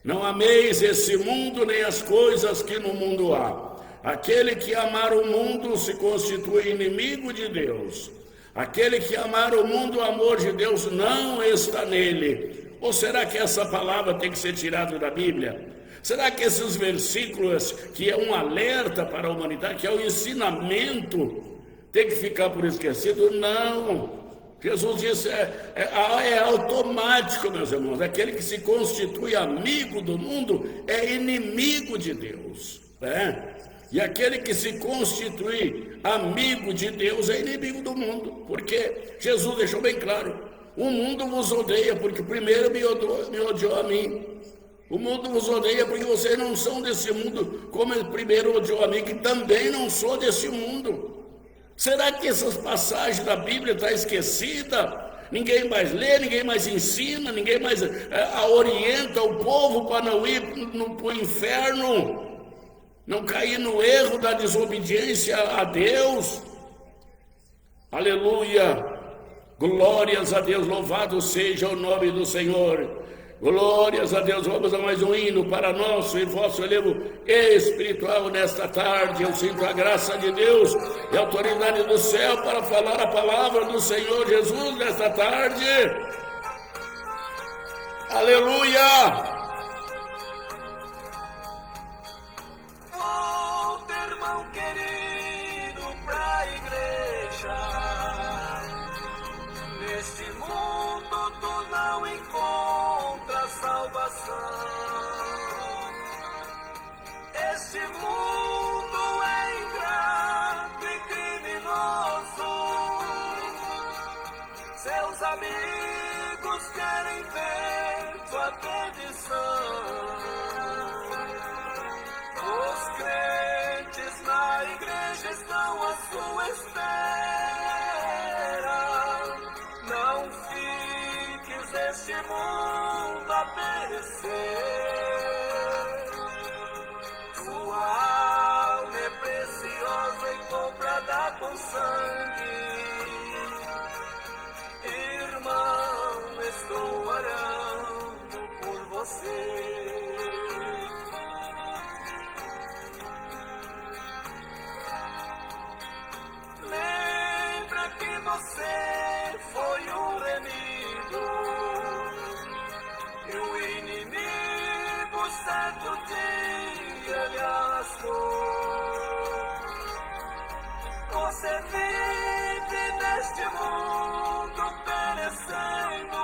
Não ameis esse mundo nem as coisas que no mundo há. Aquele que amar o mundo se constitui inimigo de Deus. Aquele que amar o mundo, o amor de Deus não está nele. Ou será que essa palavra tem que ser tirada da Bíblia? Será que esses versículos, que é um alerta para a humanidade, que é um ensinamento, tem que ficar por esquecido? Não. Jesus disse, é automático, meus irmãos. Aquele que se constitui amigo do mundo é inimigo de Deus, né? E aquele que se constitui amigo de Deus é inimigo do mundo, porque Jesus deixou bem claro, o mundo vos odeia porque primeiro me odiou a mim. O mundo vos odeia porque vocês não são desse mundo, como ele primeiro odiou a mim, que também não sou desse mundo. Será que essas passagens da Bíblia estão esquecidas? Ninguém mais lê, ninguém mais ensina, ninguém mais orienta o povo para não ir para o inferno, não cair no erro da desobediência a Deus. Aleluia! Glórias a Deus, louvado seja o nome do Senhor. Glórias a Deus. Vamos a mais um hino para nosso e vosso elevo espiritual nesta tarde. Eu sinto a graça de Deus e a autoridade do céu para falar a palavra do Senhor Jesus nesta tarde. Aleluia! Volta, irmão querido, pra igreja. Neste mundo tu não encontras salvação. a perdição. Os crentes na igreja estão à sua espera. Não fiques este mundo a perecer. Tua alma é preciosa e comprada com sangue. Irmão, estou orando por você. Lembra que você foi um remido e o inimigo certo dia lhe arrastou. Você vive neste mundo perecendo.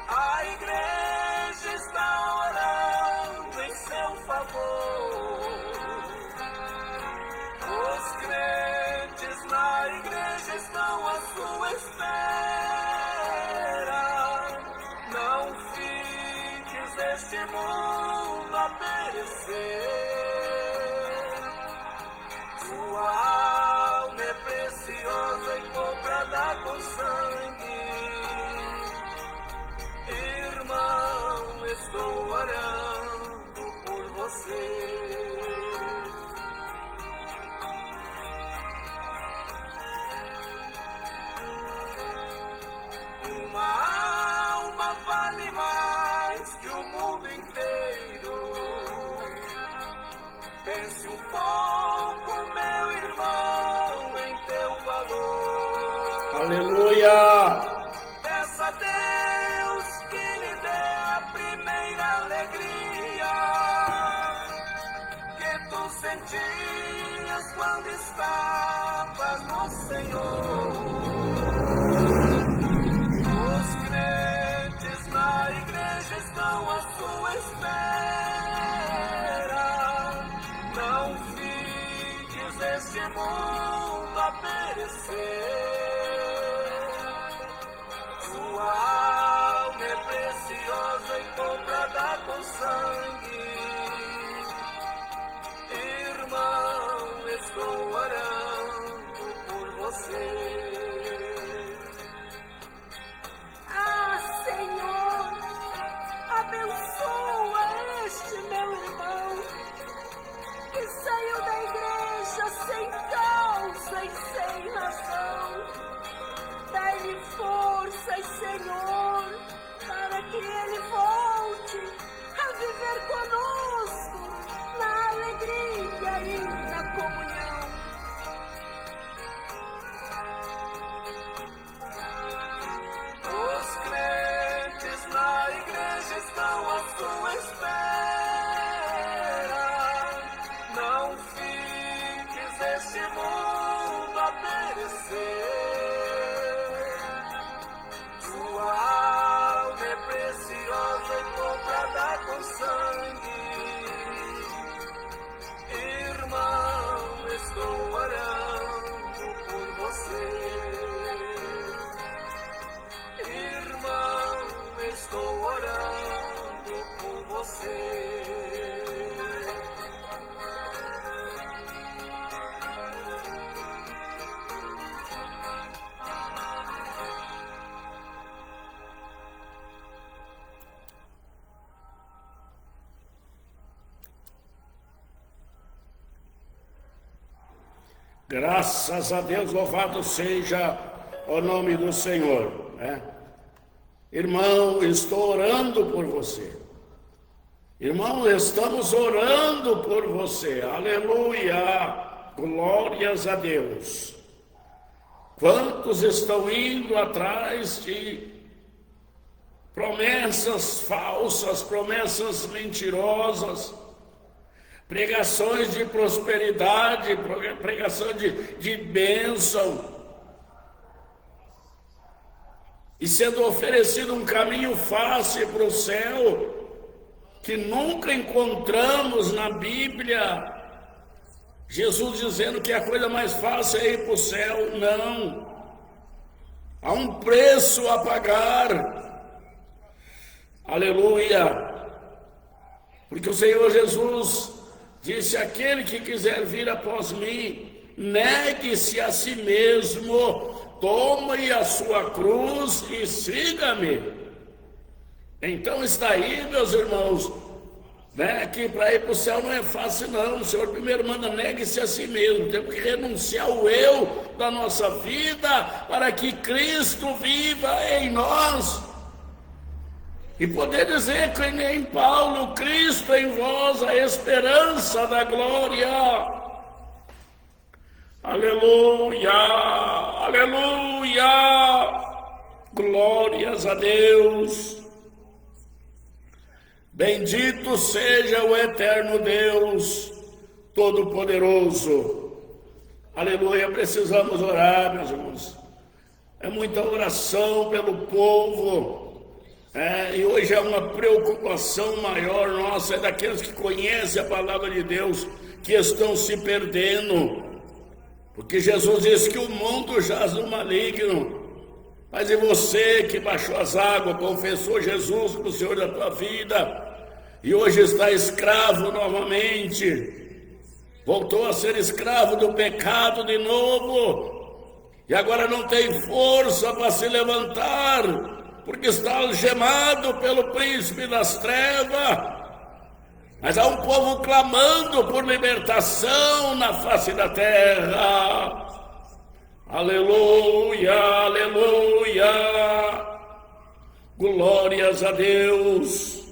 A igreja está orando em seu favor. Os crentes na igreja estão à sua espera. Não fiques este mundo a perecer. Sua alma é preciosa e comprada com sangue. Irmão, estou orando por você. Uma alma vale mais que o mundo inteiro. Pense um pouco, meu irmão, em teu valor. Aleluia! Peça a Deus que lhe dê a primeira alegria que tu sentias quando estavas no Senhor. Os crentes na igreja estão à sua espera. Não fiques este mundo a perecer. Sua alma é preciosa e comprada com sangue. Irmão, estou orando por você. Ah, Senhor, abençoa este meu irmão que saiu da igreja sem causa e sem razão. Dá-lhe forças, Senhor, para que ele volte a viver conosco na alegria e na comunhão. Os crentes na igreja estão à sua espera. Não fiques este mundo a perecer. Sua alma é preciosa e comprada com sangue. Irmão, estou orando por você. Irmão, estou orando por você. Graças a Deus, louvado seja o nome do Senhor. Irmão, estou orando por você. Irmão, estamos orando por você. Aleluia! Glórias a Deus. Quantos estão indo atrás de promessas falsas, promessas mentirosas, pregações de prosperidade, pregação de bênção, e sendo oferecido um caminho fácil para o céu, que nunca encontramos na Bíblia. Jesus dizendo que a coisa mais fácil é ir para o céu. Não, há um preço a pagar. Aleluia! Porque o Senhor Jesus disse: aquele que quiser vir após mim, negue-se a si mesmo, tome a sua cruz e siga-me. Então está aí, meus irmãos, né, que para ir para o céu não é fácil não. O Senhor primeiro manda: negue-se a si mesmo. Temos que renunciar ao eu da nossa vida para que Cristo viva em nós. E poder dizer que nem Paulo: Cristo em vós, a esperança da glória. Aleluia, aleluia, glórias a Deus. Bendito seja o eterno Deus Todo-Poderoso. Aleluia, precisamos orar, meus irmãos. É muita oração pelo povo. E hoje é uma preocupação maior nossa, é daqueles que conhecem a palavra de Deus, que estão se perdendo. Porque Jesus disse que o mundo jaz no maligno. Mas e você que baixou as águas, confessou Jesus como o Senhor da tua vida, e hoje está escravo novamente, voltou a ser escravo do pecado de novo, e agora não tem força para se levantar, porque está algemado pelo príncipe das trevas. Mas há um povo clamando por libertação na face da terra. Aleluia, aleluia, glórias a Deus,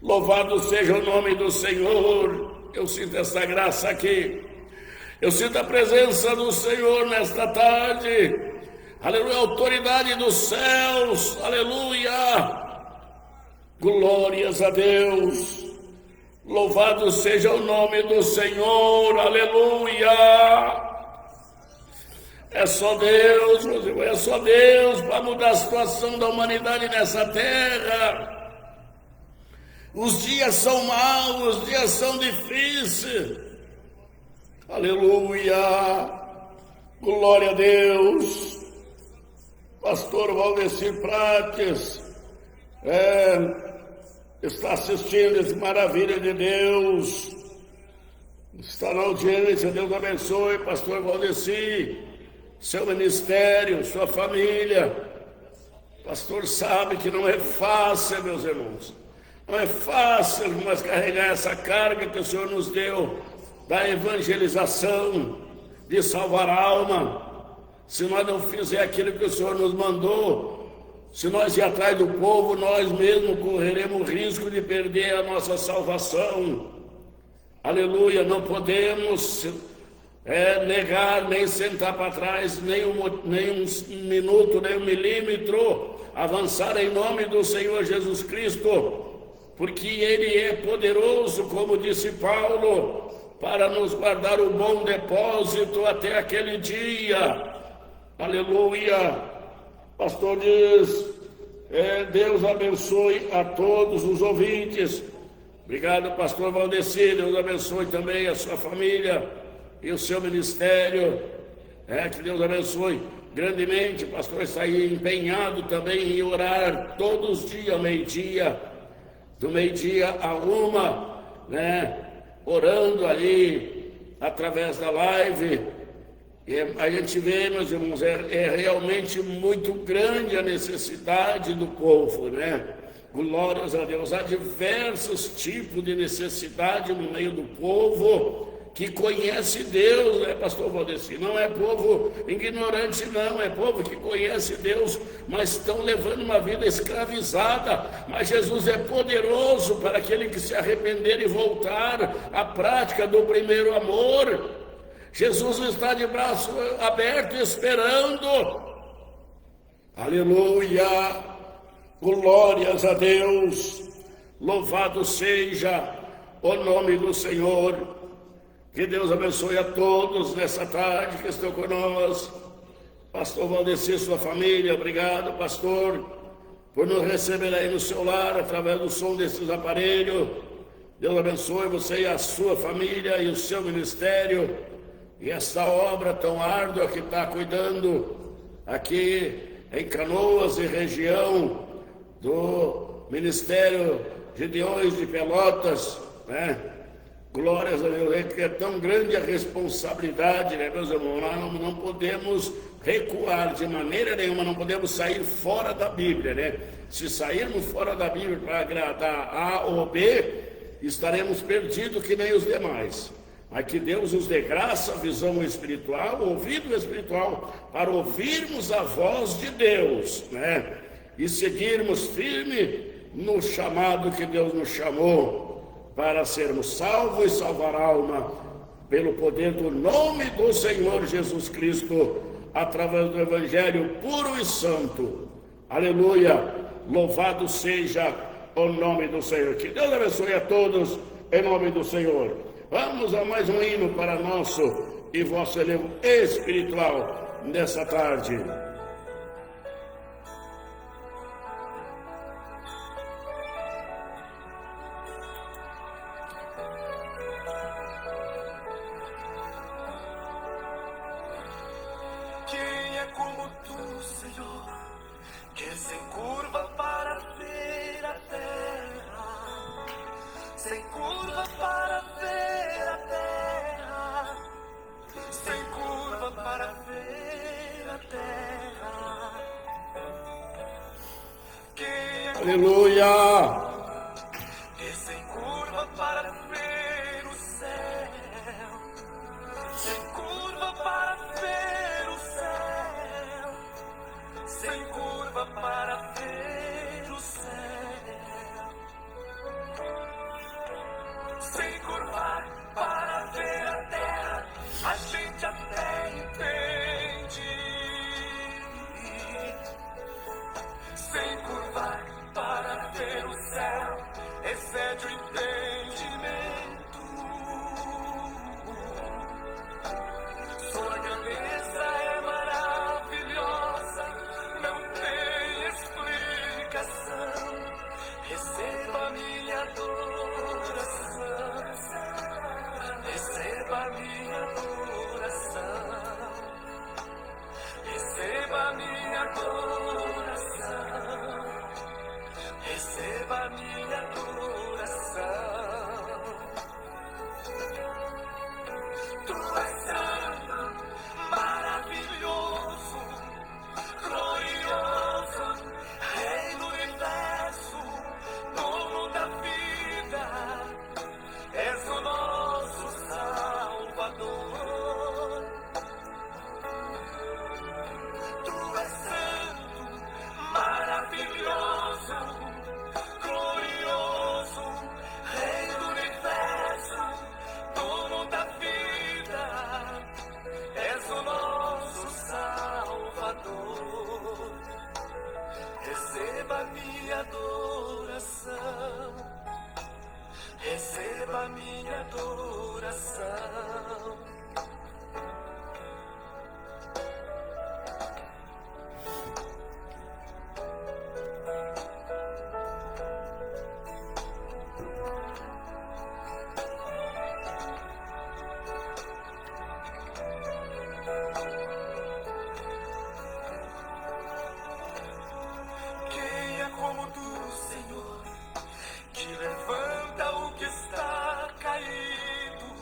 louvado seja o nome do Senhor. Eu sinto essa graça aqui, eu sinto a presença do Senhor nesta tarde, aleluia, autoridade dos céus, aleluia, glórias a Deus, louvado seja o nome do Senhor, aleluia. É só Deus, meus irmãos, é só Deus para mudar a situação da humanidade nessa terra. Os dias são maus, os dias são difíceis. Aleluia, glória a Deus. Pastor Valdecir Prates está assistindo essa maravilha de Deus. Está na audiência, Deus abençoe, pastor Valdecir, seu ministério, sua família. O pastor sabe que não é fácil, meus irmãos. Não é fácil nós carregar essa carga que o Senhor nos deu da evangelização, de salvar a alma. Se nós não fizer aquilo que o Senhor nos mandou, se nós ir atrás do povo, nós mesmos correremos o risco de perder a nossa salvação. Aleluia, não podemos negar, nem sentar para trás, nem um minuto, nem um milímetro, avançar em nome do Senhor Jesus Cristo, porque Ele é poderoso, como disse Paulo, para nos guardar o bom depósito até aquele dia. Aleluia. Pastor diz, Deus abençoe a todos os ouvintes. Obrigado, pastor Valdecir, Deus abençoe também a sua família e o seu ministério, que Deus abençoe grandemente. O pastor está aí empenhado também em orar todos os dias, meio-dia, do meio-dia a 1, orando ali através da live. E a gente vê, meus irmãos, é realmente muito grande a necessidade do povo, Glórias a Deus, há diversos tipos de necessidade no meio do povo que conhece Deus, pastor Valdecir? Não é povo ignorante, não, é povo que conhece Deus, mas estão levando uma vida escravizada. Mas Jesus é poderoso para aquele que se arrepender e voltar à prática do primeiro amor. Jesus está de braço aberto esperando. Aleluia, glórias a Deus, louvado seja o nome do Senhor. Que Deus abençoe a todos nessa tarde que estão conosco. Pastor Valdecir, sua família, obrigado, pastor, por nos receber aí no seu lar, através do som desses aparelhos. Deus abençoe você e a sua família e o seu ministério, e essa obra tão árdua que está cuidando aqui em Canoas e região do Ministério Gedeões de Pelotas, né? Glórias a Deus, que é tão grande a responsabilidade, né, meus irmãos? Nós não podemos recuar de maneira nenhuma, não podemos sair fora da Bíblia, né? Se sairmos fora da Bíblia para agradar A ou B, estaremos perdidos que nem os demais. Mas que Deus nos dê graça, visão espiritual, ouvido espiritual, para ouvirmos a voz de Deus, né? E seguirmos firme no chamado que Deus nos chamou, para sermos salvos e salvar a alma, pelo poder do nome do Senhor Jesus Cristo, através do Evangelho puro e santo. Aleluia! Louvado seja o nome do Senhor. Que Deus abençoe a todos, em nome do Senhor. Vamos a mais um hino para nosso e vosso elevo espiritual nessa tarde. Quem é como tu, Senhor, que se curva para ver a terra, sem curva para ver a terra, sem curva para ver a terra. Quem é como Aleluia! que sem curva para ver o céu, sem curva para ver o céu, sem curva para ver o céu, sem curvar para ver a terra, a gente até entende, sem curvar para ver o céu, excede o entendimento. Sua grandeza é maravilhosa, não tem explicação. Receba minha adoração, receba minha adoração, receba minha adoração, receba minha adoração. Tu és santo, maravilhoso, glorioso, Rei do universo, dono da vida, és o nosso Salvador. Tu és santo, maravilhoso, glorioso, Rei do universo, dono da vida, és o nosso Salvador. Receba minha adoração, receba minha adoração. Quem é como tu, Senhor, que levanta o que está caído,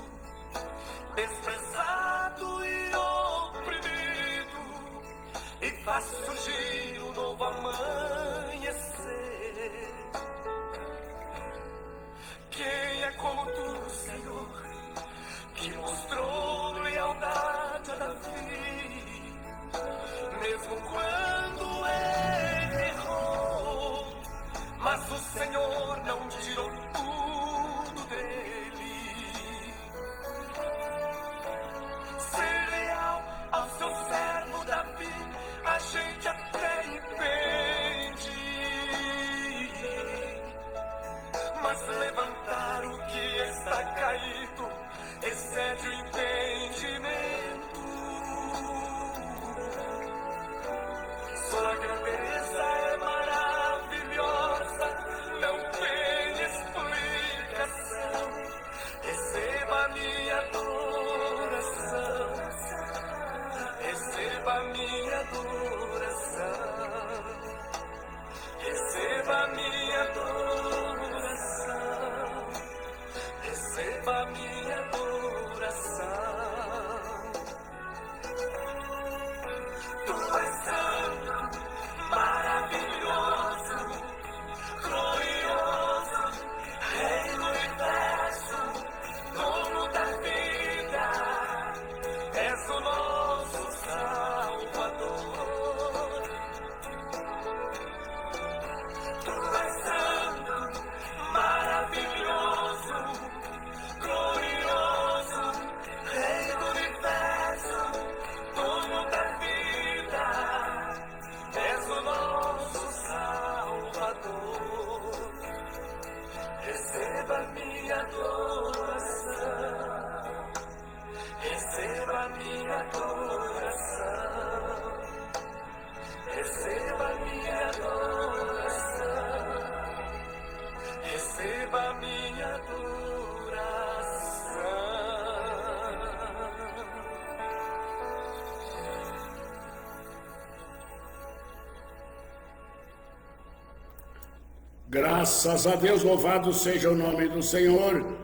Graças a Deus, louvado seja o nome do Senhor.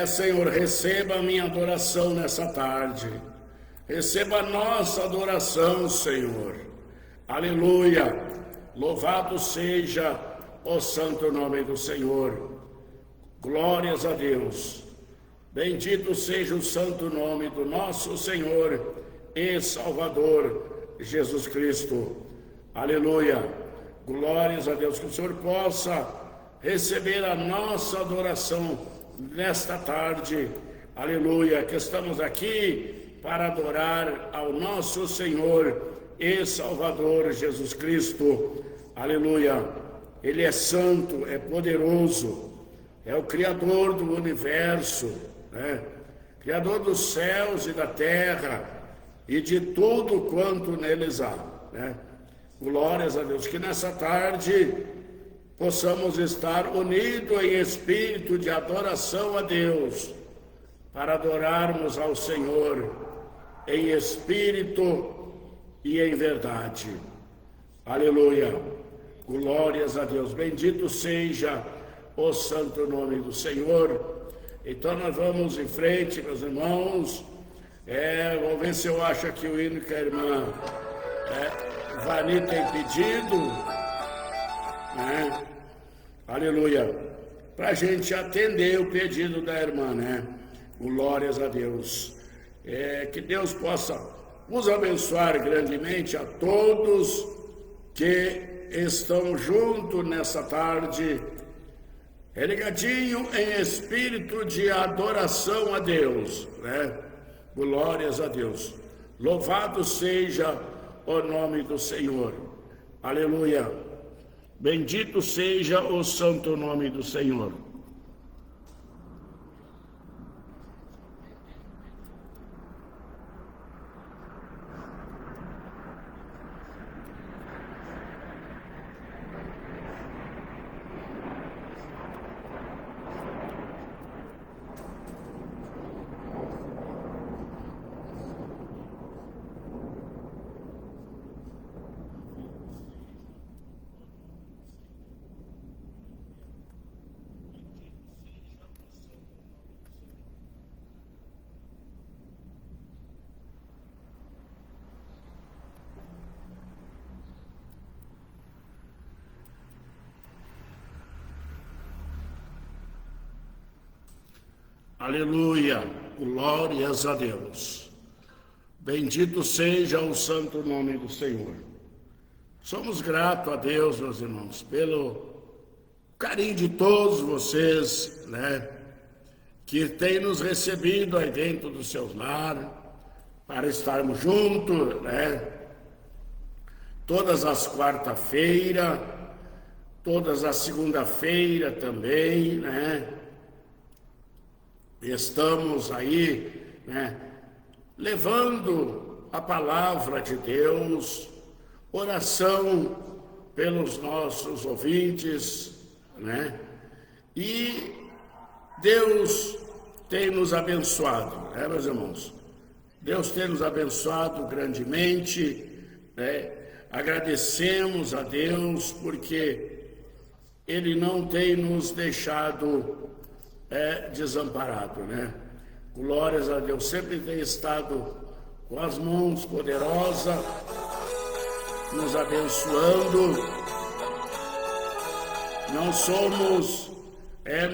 Senhor, receba a minha adoração nessa tarde. Receba a nossa adoração, Senhor. Aleluia. Louvado seja o santo nome do Senhor. Glórias a Deus. Bendito seja o santo nome do nosso Senhor e Salvador Jesus Cristo. Aleluia. Glórias a Deus. Que o Senhor possa receber a nossa adoração nesta tarde. Aleluia. Que estamos aqui para adorar ao nosso Senhor e Salvador Jesus Cristo. Aleluia. Ele é santo, é poderoso, é o Criador do universo, né? Criador dos céus e da terra e de tudo quanto neles há, né? Glórias a Deus. Que nessa tarde possamos estar unidos em espírito de adoração a Deus, para adorarmos ao Senhor em espírito e em verdade. Aleluia. Glórias a Deus. Bendito seja o santo nome do Senhor. Então nós vamos em frente, meus irmãos. Vamos ver se eu acho aqui o hino que a irmã Vani tem pedido, né? Aleluia. Para a gente atender o pedido da irmã, né? Glórias a Deus. Que Deus possa nos abençoar grandemente a todos que estão juntos nessa tarde, ligadinho em espírito de adoração a Deus, né? Glórias a Deus. Louvado seja o nome do Senhor. Aleluia. Bendito seja o santo nome do Senhor. Aleluia, glórias a Deus. Bendito seja o santo nome do Senhor. Somos gratos a Deus, meus irmãos, pelo carinho de todos vocês, né, que têm nos recebido aí dentro dos seus lares, para estarmos juntos, né, todas as quarta-feiras, todas as segunda-feira também, né. Estamos aí, né, levando a palavra de Deus, oração pelos nossos ouvintes, né? E Deus tem nos abençoado, né, meus irmãos? Deus tem nos abençoado grandemente, né? Agradecemos a Deus porque Ele não tem nos deixado desamparado, né? Glórias a Deus, sempre tem estado com as mãos poderosas, nos abençoando. Não somos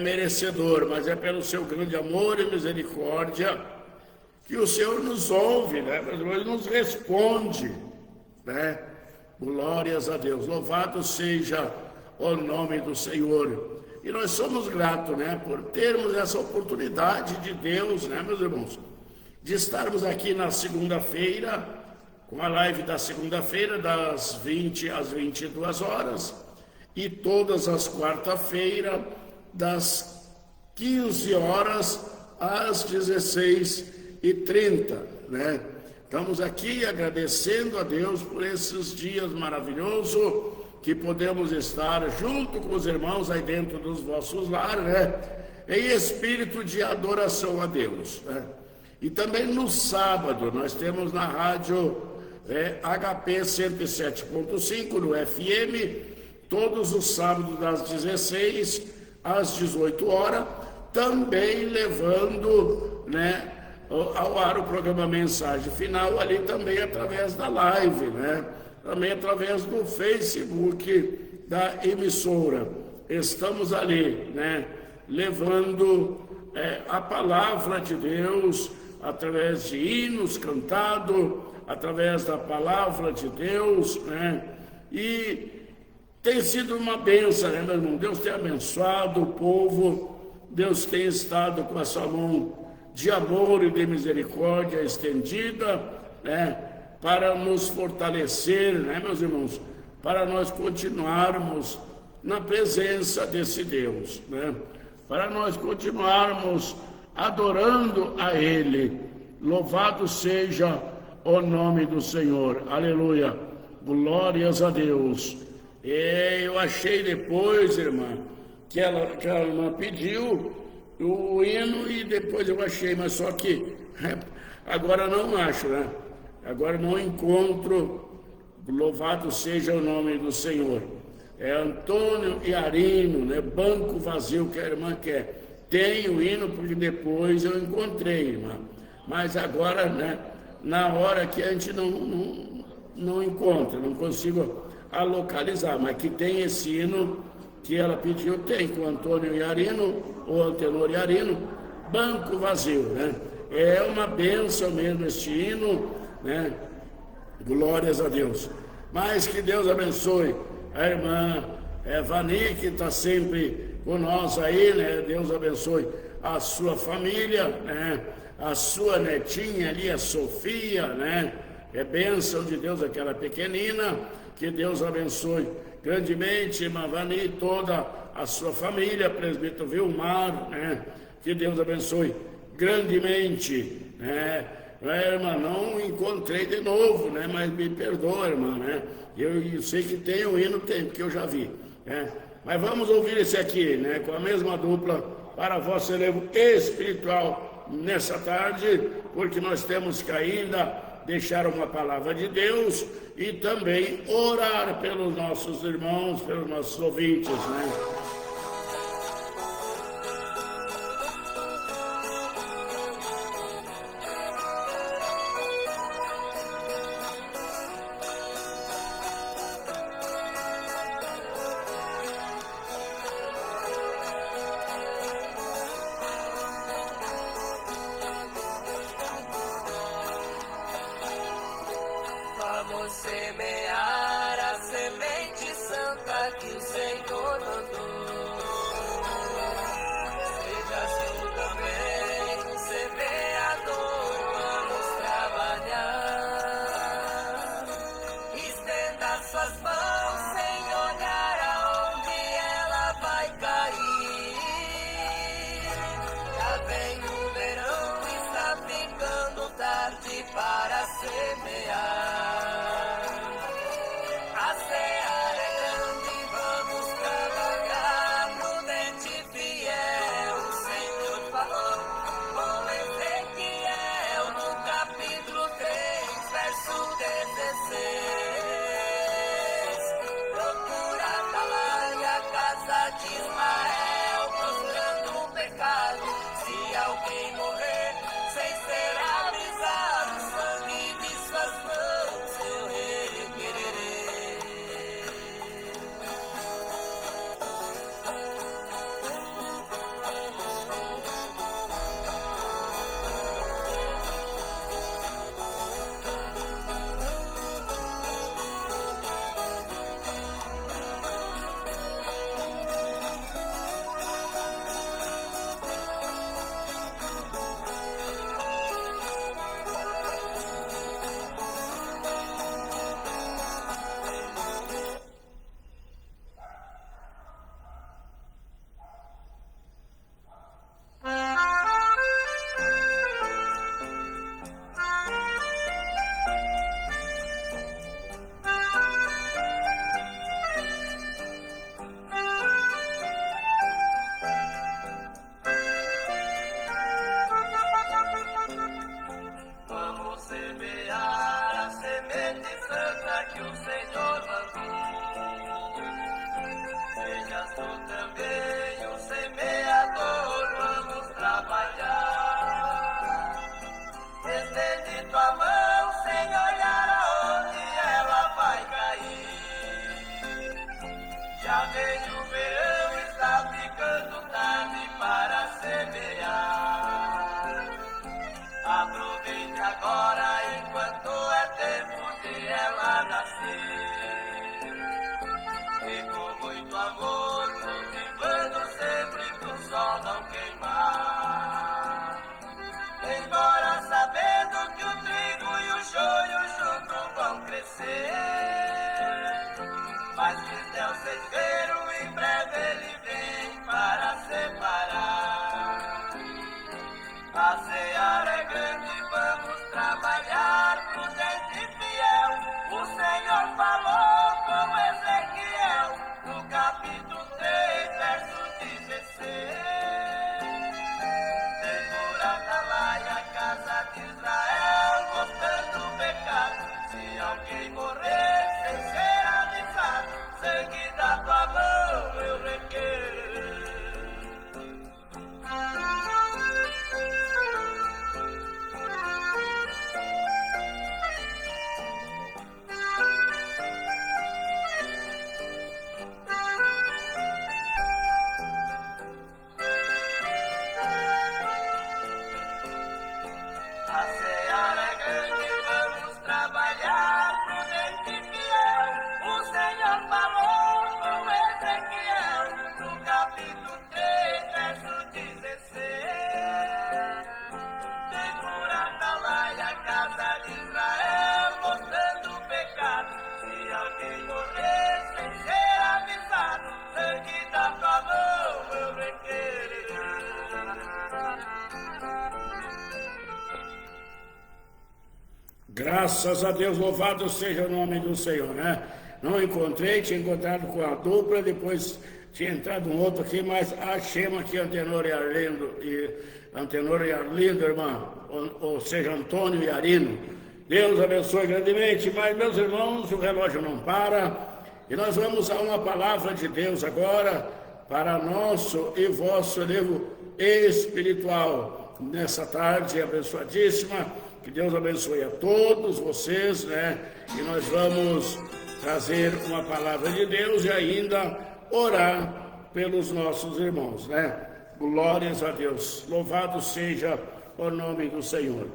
merecedor, mas é pelo seu grande amor e misericórdia que o Senhor nos ouve, né? Ele nos responde, né? Glórias a Deus, louvado seja o nome do Senhor. E nós somos gratos, né, por termos essa oportunidade de Deus, né, meus irmãos, de estarmos aqui na segunda-feira, com a live da segunda-feira, das 20 às 22 horas, e todas as quarta-feiras, das 15 horas às 16h30, né? Estamos aqui agradecendo a Deus por esses dias maravilhosos, que podemos estar junto com os irmãos aí dentro dos vossos lares, né? Em espírito de adoração a Deus, né? E também no sábado, nós temos na rádio HP 107.5 no FM, todos os sábados das 16 às 18 horas, também levando, né, ao ar o programa Mensagem Final, ali também através da live, né, também através do Facebook da emissora. Estamos ali, né, levando a palavra de Deus através de hinos cantados, através da palavra de Deus, né, e tem sido uma bênção, né, meu irmão? Deus tem abençoado o povo, Deus tem estado com a sua mão de amor e de misericórdia estendida, né, para nos fortalecer, né, meus irmãos? Para nós continuarmos na presença desse Deus, né? Para nós continuarmos adorando a Ele. Louvado seja o nome do Senhor. Aleluia. Glórias a Deus. E eu achei depois, irmã, que a irmã pediu o hino e depois eu achei, mas só que agora não acho, né? Agora não encontro. Louvado seja o nome do Senhor. É Antônio e Arino, né? Banco Vazio, que a irmã quer. Tem o hino, porque depois eu encontrei, irmã. Mas agora, né? Na hora que a gente não encontra, não consigo localizar, mas que tem esse hino que ela pediu, tem com Antônio e Arino, ou Antenor e Arino, Banco Vazio, né? É uma bênção mesmo este hino, né? Glórias a Deus. Mas que Deus abençoe a irmã Vani, que está sempre com nós aí, né? Deus abençoe a sua família, né? A sua netinha ali, a Sofia, né? É bênção de Deus, aquela pequenina. Que Deus abençoe grandemente, irmã Vani, toda a sua família, presbítero Vilmar, né? Que Deus abençoe grandemente, né? Irmã, não encontrei de novo, né? Mas me perdoa, irmã, né? Eu sei que tem o hino, tem, porque eu já vi, né? Mas vamos ouvir esse aqui, né? Com a mesma dupla, para vosso elevo espiritual nessa tarde, porque nós temos que ainda deixar uma palavra de Deus e também orar pelos nossos irmãos, pelos nossos ouvintes, né? Vamos semear a semente santa que o Senhor mandou. Sejas tu também um semeador, vamos trabalhar. Estenda suas mãos sem olhar aonde ela vai cair. Já vem o verão, está ficando tarde para semear. Graças a Deus, louvado seja o nome do Senhor, né? Não encontrei, tinha encontrado com a dupla, depois tinha entrado um outro aqui, mas achemos aqui Antenor e Arlindo, irmã, ou seja, Antônio e Arino. Deus abençoe grandemente, mas meus irmãos, o relógio não para, e nós vamos a uma palavra de Deus agora, para nosso e vosso elevo espiritual, nessa tarde abençoadíssima. Que Deus abençoe a todos vocês, né? E nós vamos trazer uma palavra de Deus e ainda orar pelos nossos irmãos, né? Glórias a Deus. Louvado seja o nome do Senhor.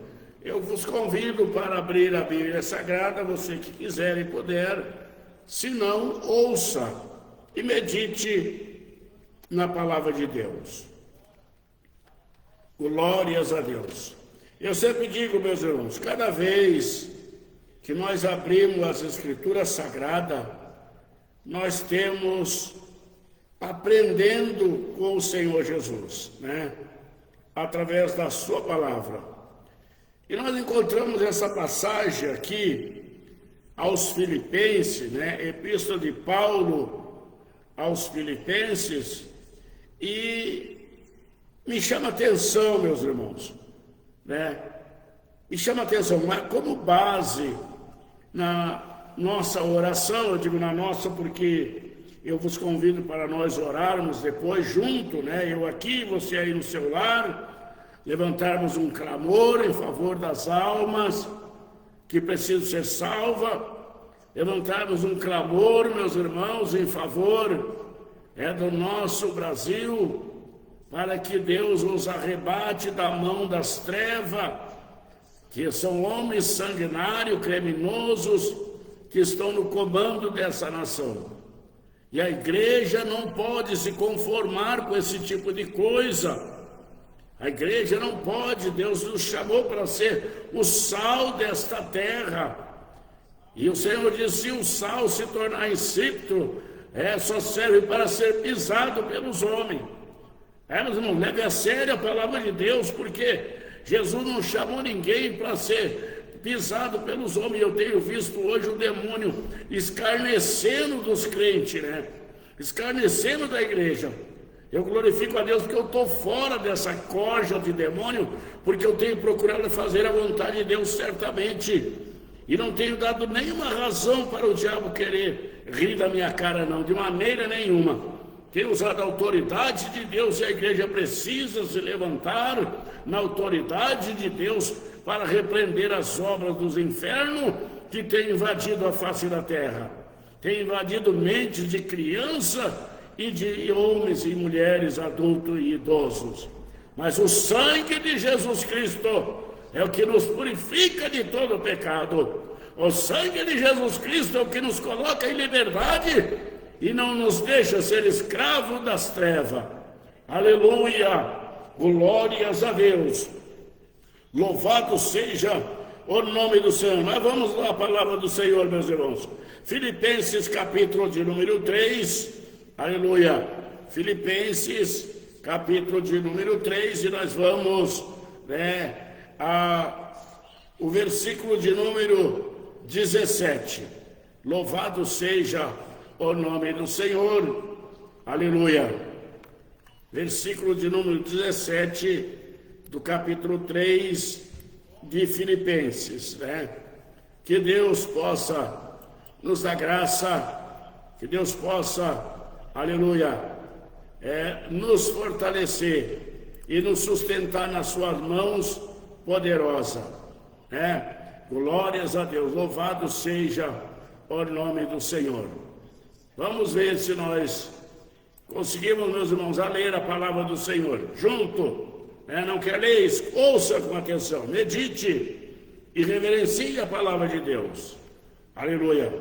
Eu vos convido para abrir a Bíblia Sagrada, você que quiser e puder. Se não, ouça e medite na palavra de Deus. Glórias a Deus. Eu sempre digo, meus irmãos, cada vez que nós abrimos as Escrituras Sagradas, nós temos aprendendo com o Senhor Jesus, né? Através da sua palavra. E nós encontramos essa passagem aqui aos Filipenses, né? Epístola de Paulo aos Filipenses, e me chama a atenção, meus irmãos, né? Me chama a atenção, mas como base na nossa oração, eu digo na nossa porque eu vos convido para nós orarmos depois junto, né? Eu aqui, você aí no seu lar, levantarmos um clamor em favor das almas que precisam ser salvas, levantarmos um clamor, meus irmãos, em favor do nosso Brasil, para que Deus nos arrebate da mão das trevas, que são homens sanguinários, criminosos, que estão no comando dessa nação. E a igreja não pode se conformar com esse tipo de coisa. A igreja não pode, Deus nos chamou para ser o sal desta terra. E o Senhor disse, se o sal se tornar insípido, só serve para ser pisado pelos homens. Meus irmãos, leve a sério a palavra de Deus, porque Jesus não chamou ninguém para ser pisado pelos homens. Eu tenho visto hoje o demônio escarnecendo dos crentes, né? Escarnecendo da igreja. Eu glorifico a Deus porque eu estou fora dessa corja de demônio, porque eu tenho procurado fazer a vontade de Deus certamente, e não tenho dado nenhuma razão para o diabo querer rir da minha cara, não, de maneira nenhuma. Tenho usado a autoridade de Deus, e a igreja precisa se levantar na autoridade de Deus para repreender as obras dos infernos que têm invadido a face da terra. Tem invadido mentes de criança e de homens e mulheres, adultos e idosos. Mas o sangue de Jesus Cristo é o que nos purifica de todo o pecado. O sangue de Jesus Cristo é o que nos coloca em liberdade e não nos deixa ser escravo das trevas. Aleluia! Glórias a Deus! Louvado seja o nome do Senhor. Mas vamos lá a palavra do Senhor, meus irmãos. Filipenses capítulo de número 3. Aleluia! Filipenses capítulo de número 3, e nós vamos o versículo de número 17. Louvado seja o nome do Senhor. Aleluia. Versículo de número 17 do capítulo 3 de Filipenses, né? Que Deus possa nos dar graça, que Deus possa, aleluia, nos fortalecer e nos sustentar nas suas mãos poderosas, né? Glórias a Deus, louvado seja o nome do Senhor. Vamos ver se nós conseguimos, meus irmãos, a ler a palavra do Senhor junto. Não quer ler? Ouça com atenção, medite e reverencie a palavra de Deus. Aleluia.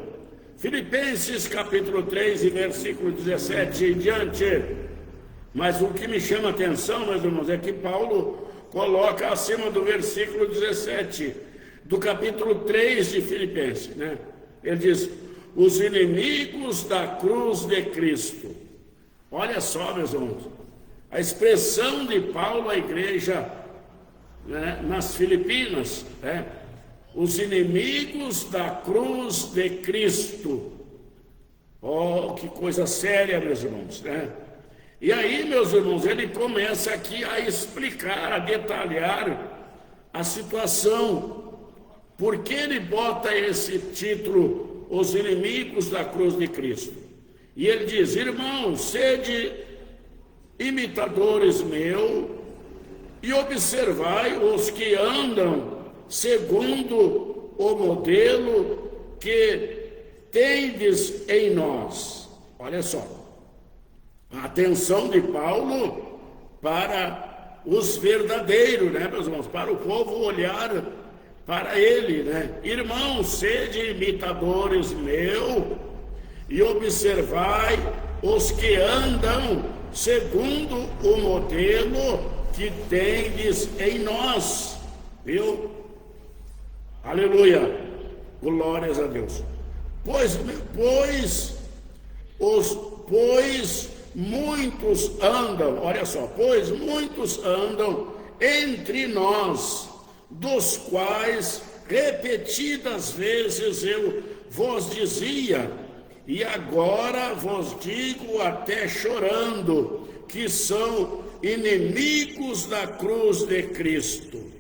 Filipenses capítulo 3 e versículo 17 em diante. Mas o que me chama a atenção, meus irmãos, é que Paulo coloca acima do versículo 17 do capítulo 3 de Filipenses, né? Ele diz, os inimigos da cruz de Cristo. Olha só, meus irmãos, a expressão de Paulo à igreja, né, nas Filipinas, né? os inimigos da cruz de Cristo. Oh, que coisa séria, meus irmãos, né? E aí, meus irmãos, ele começa aqui a explicar, a detalhar a situação. Por que ele bota esse título, os inimigos da cruz de Cristo? E ele diz: irmãos, sede imitadores meus e observai os que andam segundo o modelo que tendes em nós. Olha só, a atenção de Paulo para os verdadeiros, né, meus irmãos? Para o povo olhar para ele, né? Irmãos, sede imitadores meus e observai os que andam segundo o modelo que tendes em nós. Viu? Aleluia! Glórias a Deus. Pois muitos andam, olha só, pois muitos andam entre nós, dos quais repetidas vezes eu vos dizia, e agora vos digo até chorando, que são inimigos da cruz de Cristo.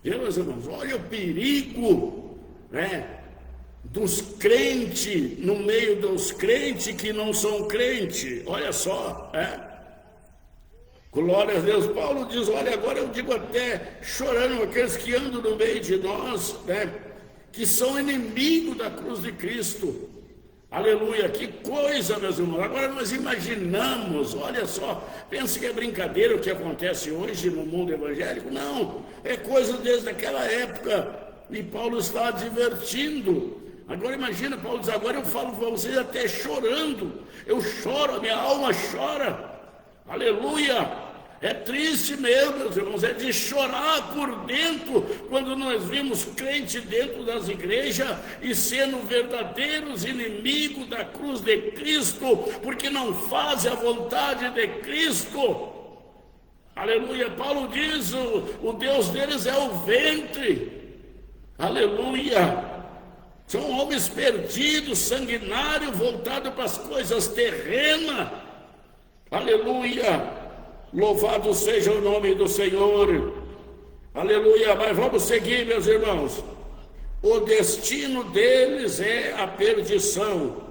Meus irmãos, olha o perigo, né, dos crentes, no meio dos crentes que não são crentes. Olha só, glória a Deus. Paulo diz: olha, agora eu digo até chorando, aqueles que andam no meio de nós, né, que são inimigos da cruz de Cristo. Aleluia, que coisa, meus irmãos. Agora nós imaginamos, olha só, pensa que é brincadeira o que acontece hoje no mundo evangélico? Não, é coisa desde aquela época, e Paulo está advertindo. Agora imagina, Paulo diz: agora eu falo para vocês até chorando, eu choro, a minha alma chora. Aleluia. É triste mesmo, meus irmãos, é de chorar por dentro, quando nós vimos crente dentro das igrejas e sendo verdadeiros inimigos da cruz de Cristo, porque não fazem a vontade de Cristo. Aleluia. Paulo diz: o Deus deles é o ventre. Aleluia. São homens perdidos, sanguinários, voltados para as coisas terrenas. Aleluia. Louvado seja o nome do Senhor. Aleluia. Mas vamos seguir, meus irmãos. O destino deles é a perdição.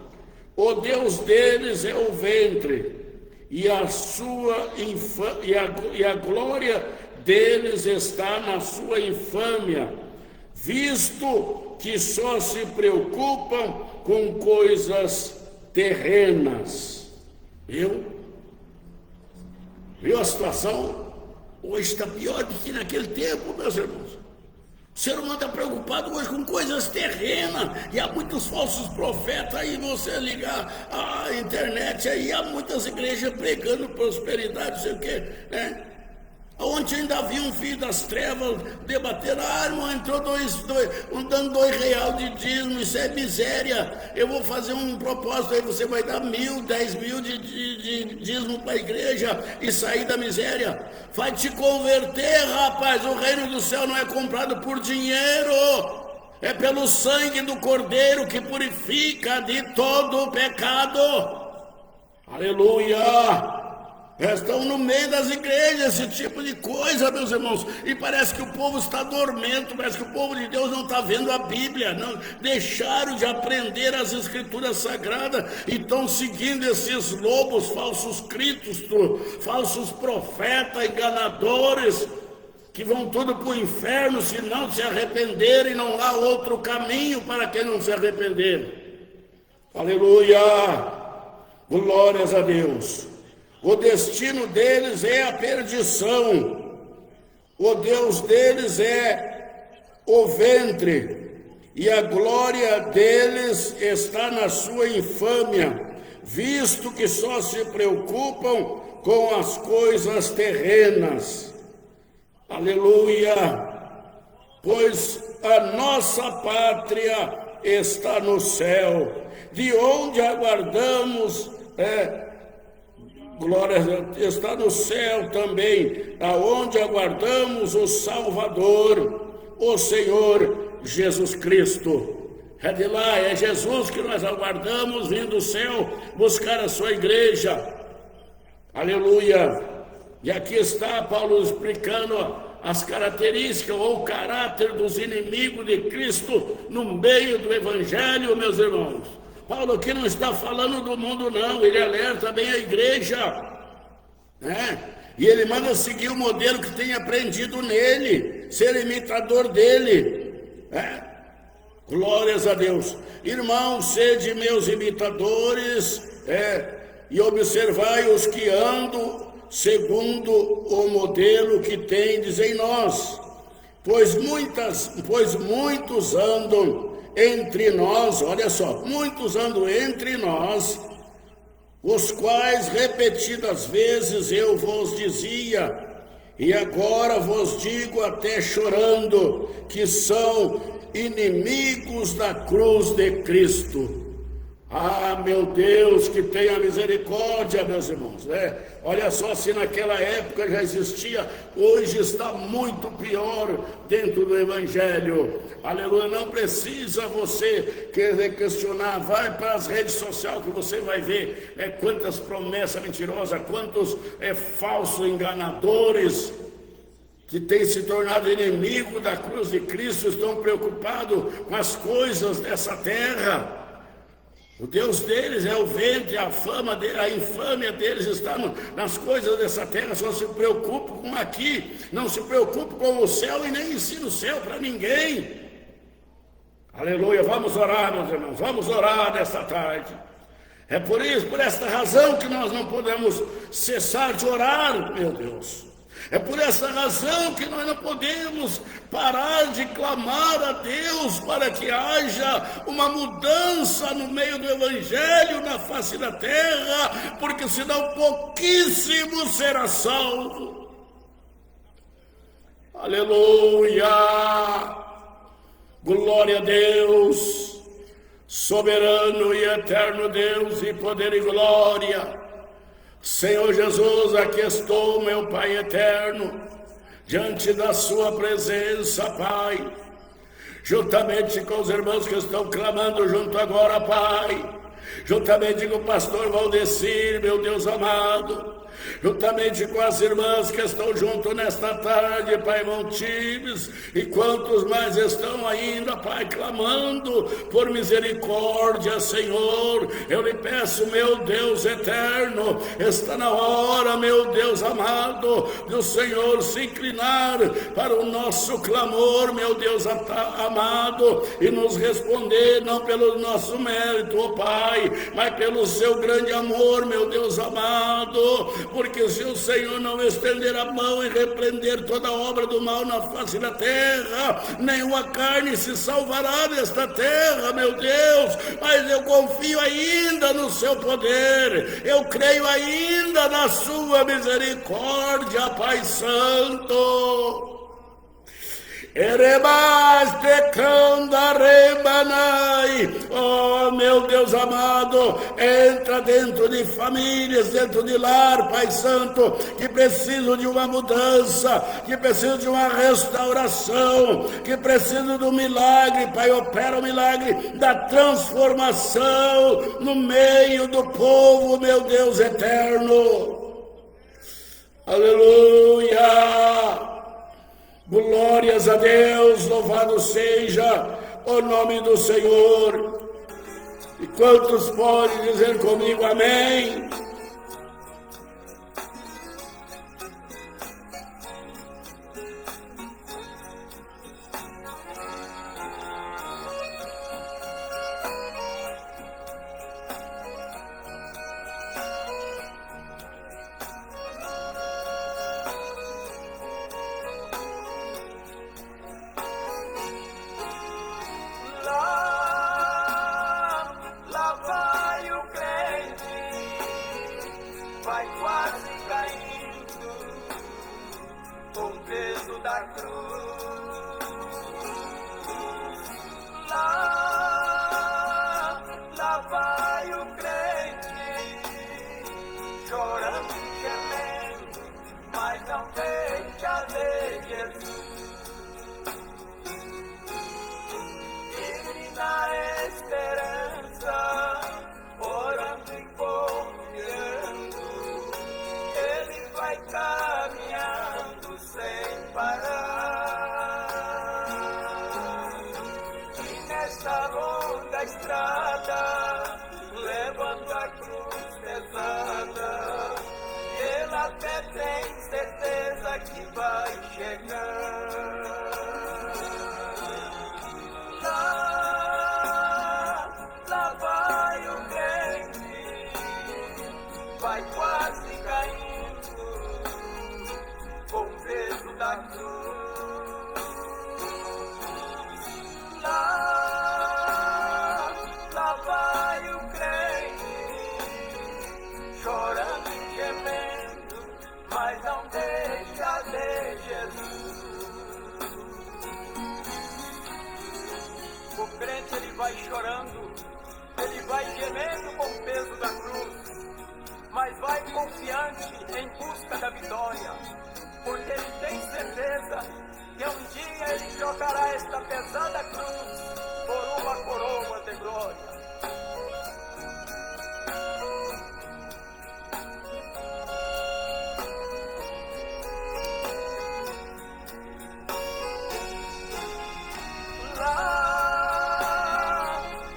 O Deus deles é o ventre. E a glória deles está na sua infâmia, visto que só se preocupam com coisas terrenas. Viu a situação? Hoje está pior do que naquele tempo, meus irmãos. O ser humano está preocupado hoje com coisas terrenas, e há muitos falsos profetas aí. Você ligar a internet aí, há muitas igrejas pregando prosperidade, não sei o quê, né? Ontem ainda havia um filho das trevas debater: irmão, entrou dando R$2 de dízimo, isso é miséria. Eu vou fazer um propósito aí, você vai dar 1.000, 10.000 de dízimo para a igreja e sair da miséria. Vai te converter, rapaz. O reino do céu não é comprado por dinheiro, é pelo sangue do Cordeiro que purifica de todo o pecado. Aleluia. Estão no meio das igrejas esse tipo de coisa, meus irmãos, e parece que o povo está dormente, parece que o povo de Deus não está vendo a Bíblia, não deixaram de aprender as escrituras sagradas e estão seguindo esses lobos, falsos cristos, falsos profetas, enganadores, que vão tudo para o inferno se não se arrependerem. Não há outro caminho para quem não se arrepender. Aleluia, glórias a Deus. O destino deles é a perdição. O Deus deles é o ventre. E a glória deles está na sua infâmia, visto que só se preocupam com as coisas terrenas. Aleluia. Pois a nossa pátria está no céu, de onde aguardamos glória a Deus, está no céu também, aonde aguardamos o Salvador, o Senhor Jesus Cristo. É de lá, é Jesus que nós aguardamos vindo do céu buscar a sua igreja. Aleluia. E aqui está Paulo explicando as características ou o caráter dos inimigos de Cristo no meio do Evangelho, meus irmãos. Paulo aqui não está falando do mundo não, ele alerta bem a igreja, né? E ele manda seguir o modelo que tem aprendido nele, ser imitador dele, né? Glórias a Deus. Irmãos, sede meus imitadores, e observai os que andam segundo o modelo que tendes em nós, pois muitos andam entre nós, olha só, muitos andam entre nós, os quais repetidas vezes eu vos dizia, e agora vos digo até chorando, que são inimigos da cruz de Cristo. Ah, meu Deus, que tenha misericórdia, meus irmãos, né? Olha só, se naquela época já existia, hoje está muito pior dentro do Evangelho. Aleluia, não precisa você querer questionar, vai para as redes sociais que você vai ver quantas promessas mentirosas, quantos falsos enganadores que têm se tornado inimigo da cruz de Cristo, estão preocupados com as coisas dessa terra. O Deus deles é o ventre, a fama dele, a infâmia deles está nas coisas dessa terra. Só se preocupam com aqui, não se preocupam com o céu e nem ensina o céu para ninguém. Aleluia, vamos orar, meus irmãos, vamos orar nesta tarde. É por esta razão que nós não podemos cessar de orar, meu Deus. É por essa razão que nós não podemos parar de clamar a Deus para que haja uma mudança no meio do Evangelho na face da terra, porque senão pouquíssimo será salvo. Aleluia! Glória a Deus, soberano e eterno Deus e poder e glória. Senhor Jesus, aqui estou, meu Pai eterno, diante da sua presença, Pai, juntamente com os irmãos que estão clamando junto agora, Pai, juntamente com o pastor Valdecir, meu Deus amado, juntamente com as irmãs que estão junto nesta tarde, Pai Montimes, e quantos mais estão ainda, Pai, clamando por misericórdia, Senhor, eu lhe peço, meu Deus eterno, está na hora, meu Deus amado, do Senhor se inclinar para o nosso clamor, meu Deus amado, e nos responder, não pelo nosso mérito, ó Pai, mas pelo seu grande amor, meu Deus amado, porque se o Senhor não estender a mão e repreender toda obra do mal na face da terra, nenhuma carne se salvará desta terra, meu Deus, mas eu confio ainda no seu poder, eu creio ainda na sua misericórdia, Pai Santo. Oh, meu Deus amado, entra dentro de famílias, dentro de lar, Pai Santo, que precisam de uma mudança, que precisam de uma restauração, que precisam do milagre, Pai, opera o milagre da transformação no meio do povo, meu Deus eterno. Aleluia! Glórias a Deus, louvado seja o nome do Senhor. E quantos podem dizer comigo amém? Lá vai o crente esperança, orando e confiando, ele vai caminhando sem parar. E nessa longa estrada, levando a cruz pesada, ele até tem certeza que vai chegar. Lá vai o crente, vai quase caindo com o peso da cruz. Lá vai o crente, chorando e gemendo, mas não deixa de Jesus. O crente, ele vai chorando, ele vai gemendo com o peso da cruz, mas vai confiante em busca da vitória, porque ele tem certeza que um dia ele trocará esta pesada cruz por uma coroa de glória.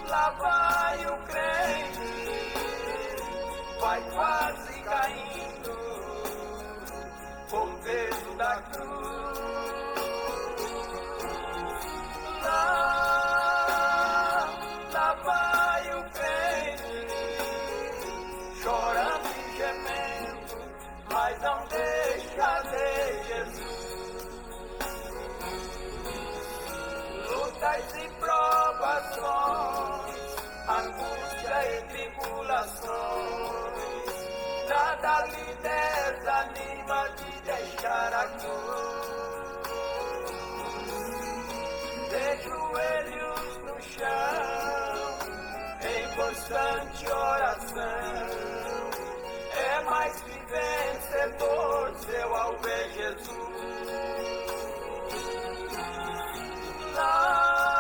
Lá vai o crente, vai quase caindo com o peso da cruz. Lá vai o crente, chorando e gemendo, mas não deixa de Jesus. Lutas e provações, angústia e tribulações, nada lhe desanima de deixar a cruz. De joelhos no chão, em constante oração, é mais que vencedor seu ao ver Jesus. Lá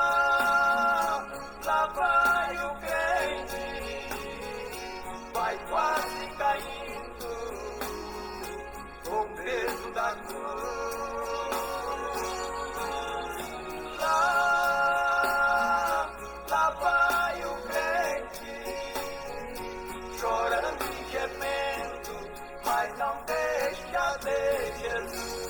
vai o crente, vai quase caindo com o peso da cruz. Lá vai o crente, chorando e gemendo, mas não deixa de Jesus.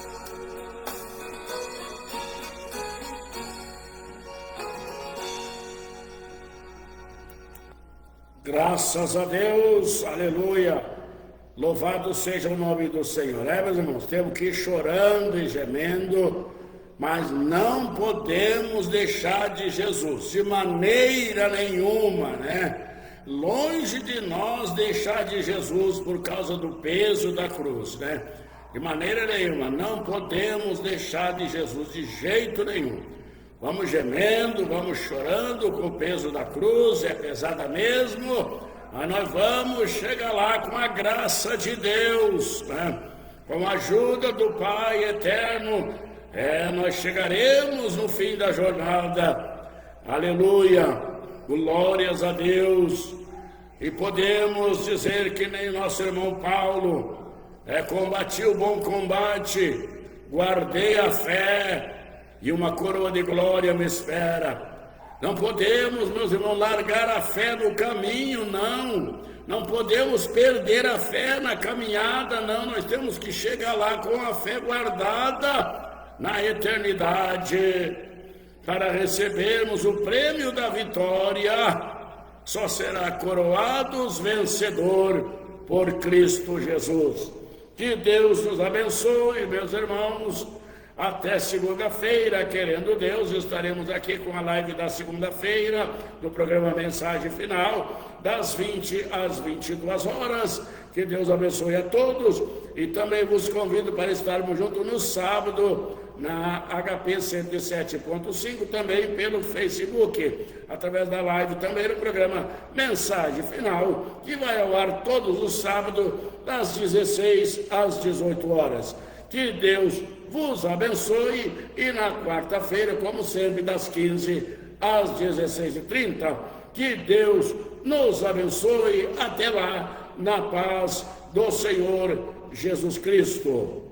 Graças a Deus, aleluia, louvado seja o nome do Senhor. Meus irmãos, temos que ir chorando e gemendo, mas não podemos deixar de Jesus, de maneira nenhuma, né? Longe de nós deixar de Jesus por causa do peso da cruz, né? De maneira nenhuma, não podemos deixar de Jesus de jeito nenhum. Vamos gemendo, vamos chorando com o peso da cruz, é pesada mesmo, mas nós vamos chegar lá com a graça de Deus, né? Com a ajuda do Pai eterno, nós chegaremos no fim da jornada, aleluia, glórias a Deus, e podemos dizer que nem nosso irmão Paulo, combati o bom combate, guardei a fé, e uma coroa de glória me espera. Não podemos, meus irmãos, largar a fé no caminho, não. Não podemos perder a fé na caminhada, não. Nós temos que chegar lá com a fé guardada na eternidade, para recebermos o prêmio da vitória. Só será coroados vencedor por Cristo Jesus. Que Deus nos abençoe, meus irmãos. Até segunda-feira, querendo Deus, estaremos aqui com a live da segunda-feira, do programa Mensagem Final, das 20 às 22 horas. Que Deus abençoe a todos, e também vos convido para estarmos juntos no sábado, na HP 107.5, também pelo Facebook, através da live também no programa Mensagem Final, que vai ao ar todos os sábados, das 16 às 18 horas. Que Deus vos abençoe, e na quarta-feira, como sempre, das 15 às 16h30. Que Deus nos abençoe. Até lá, na paz do Senhor Jesus Cristo.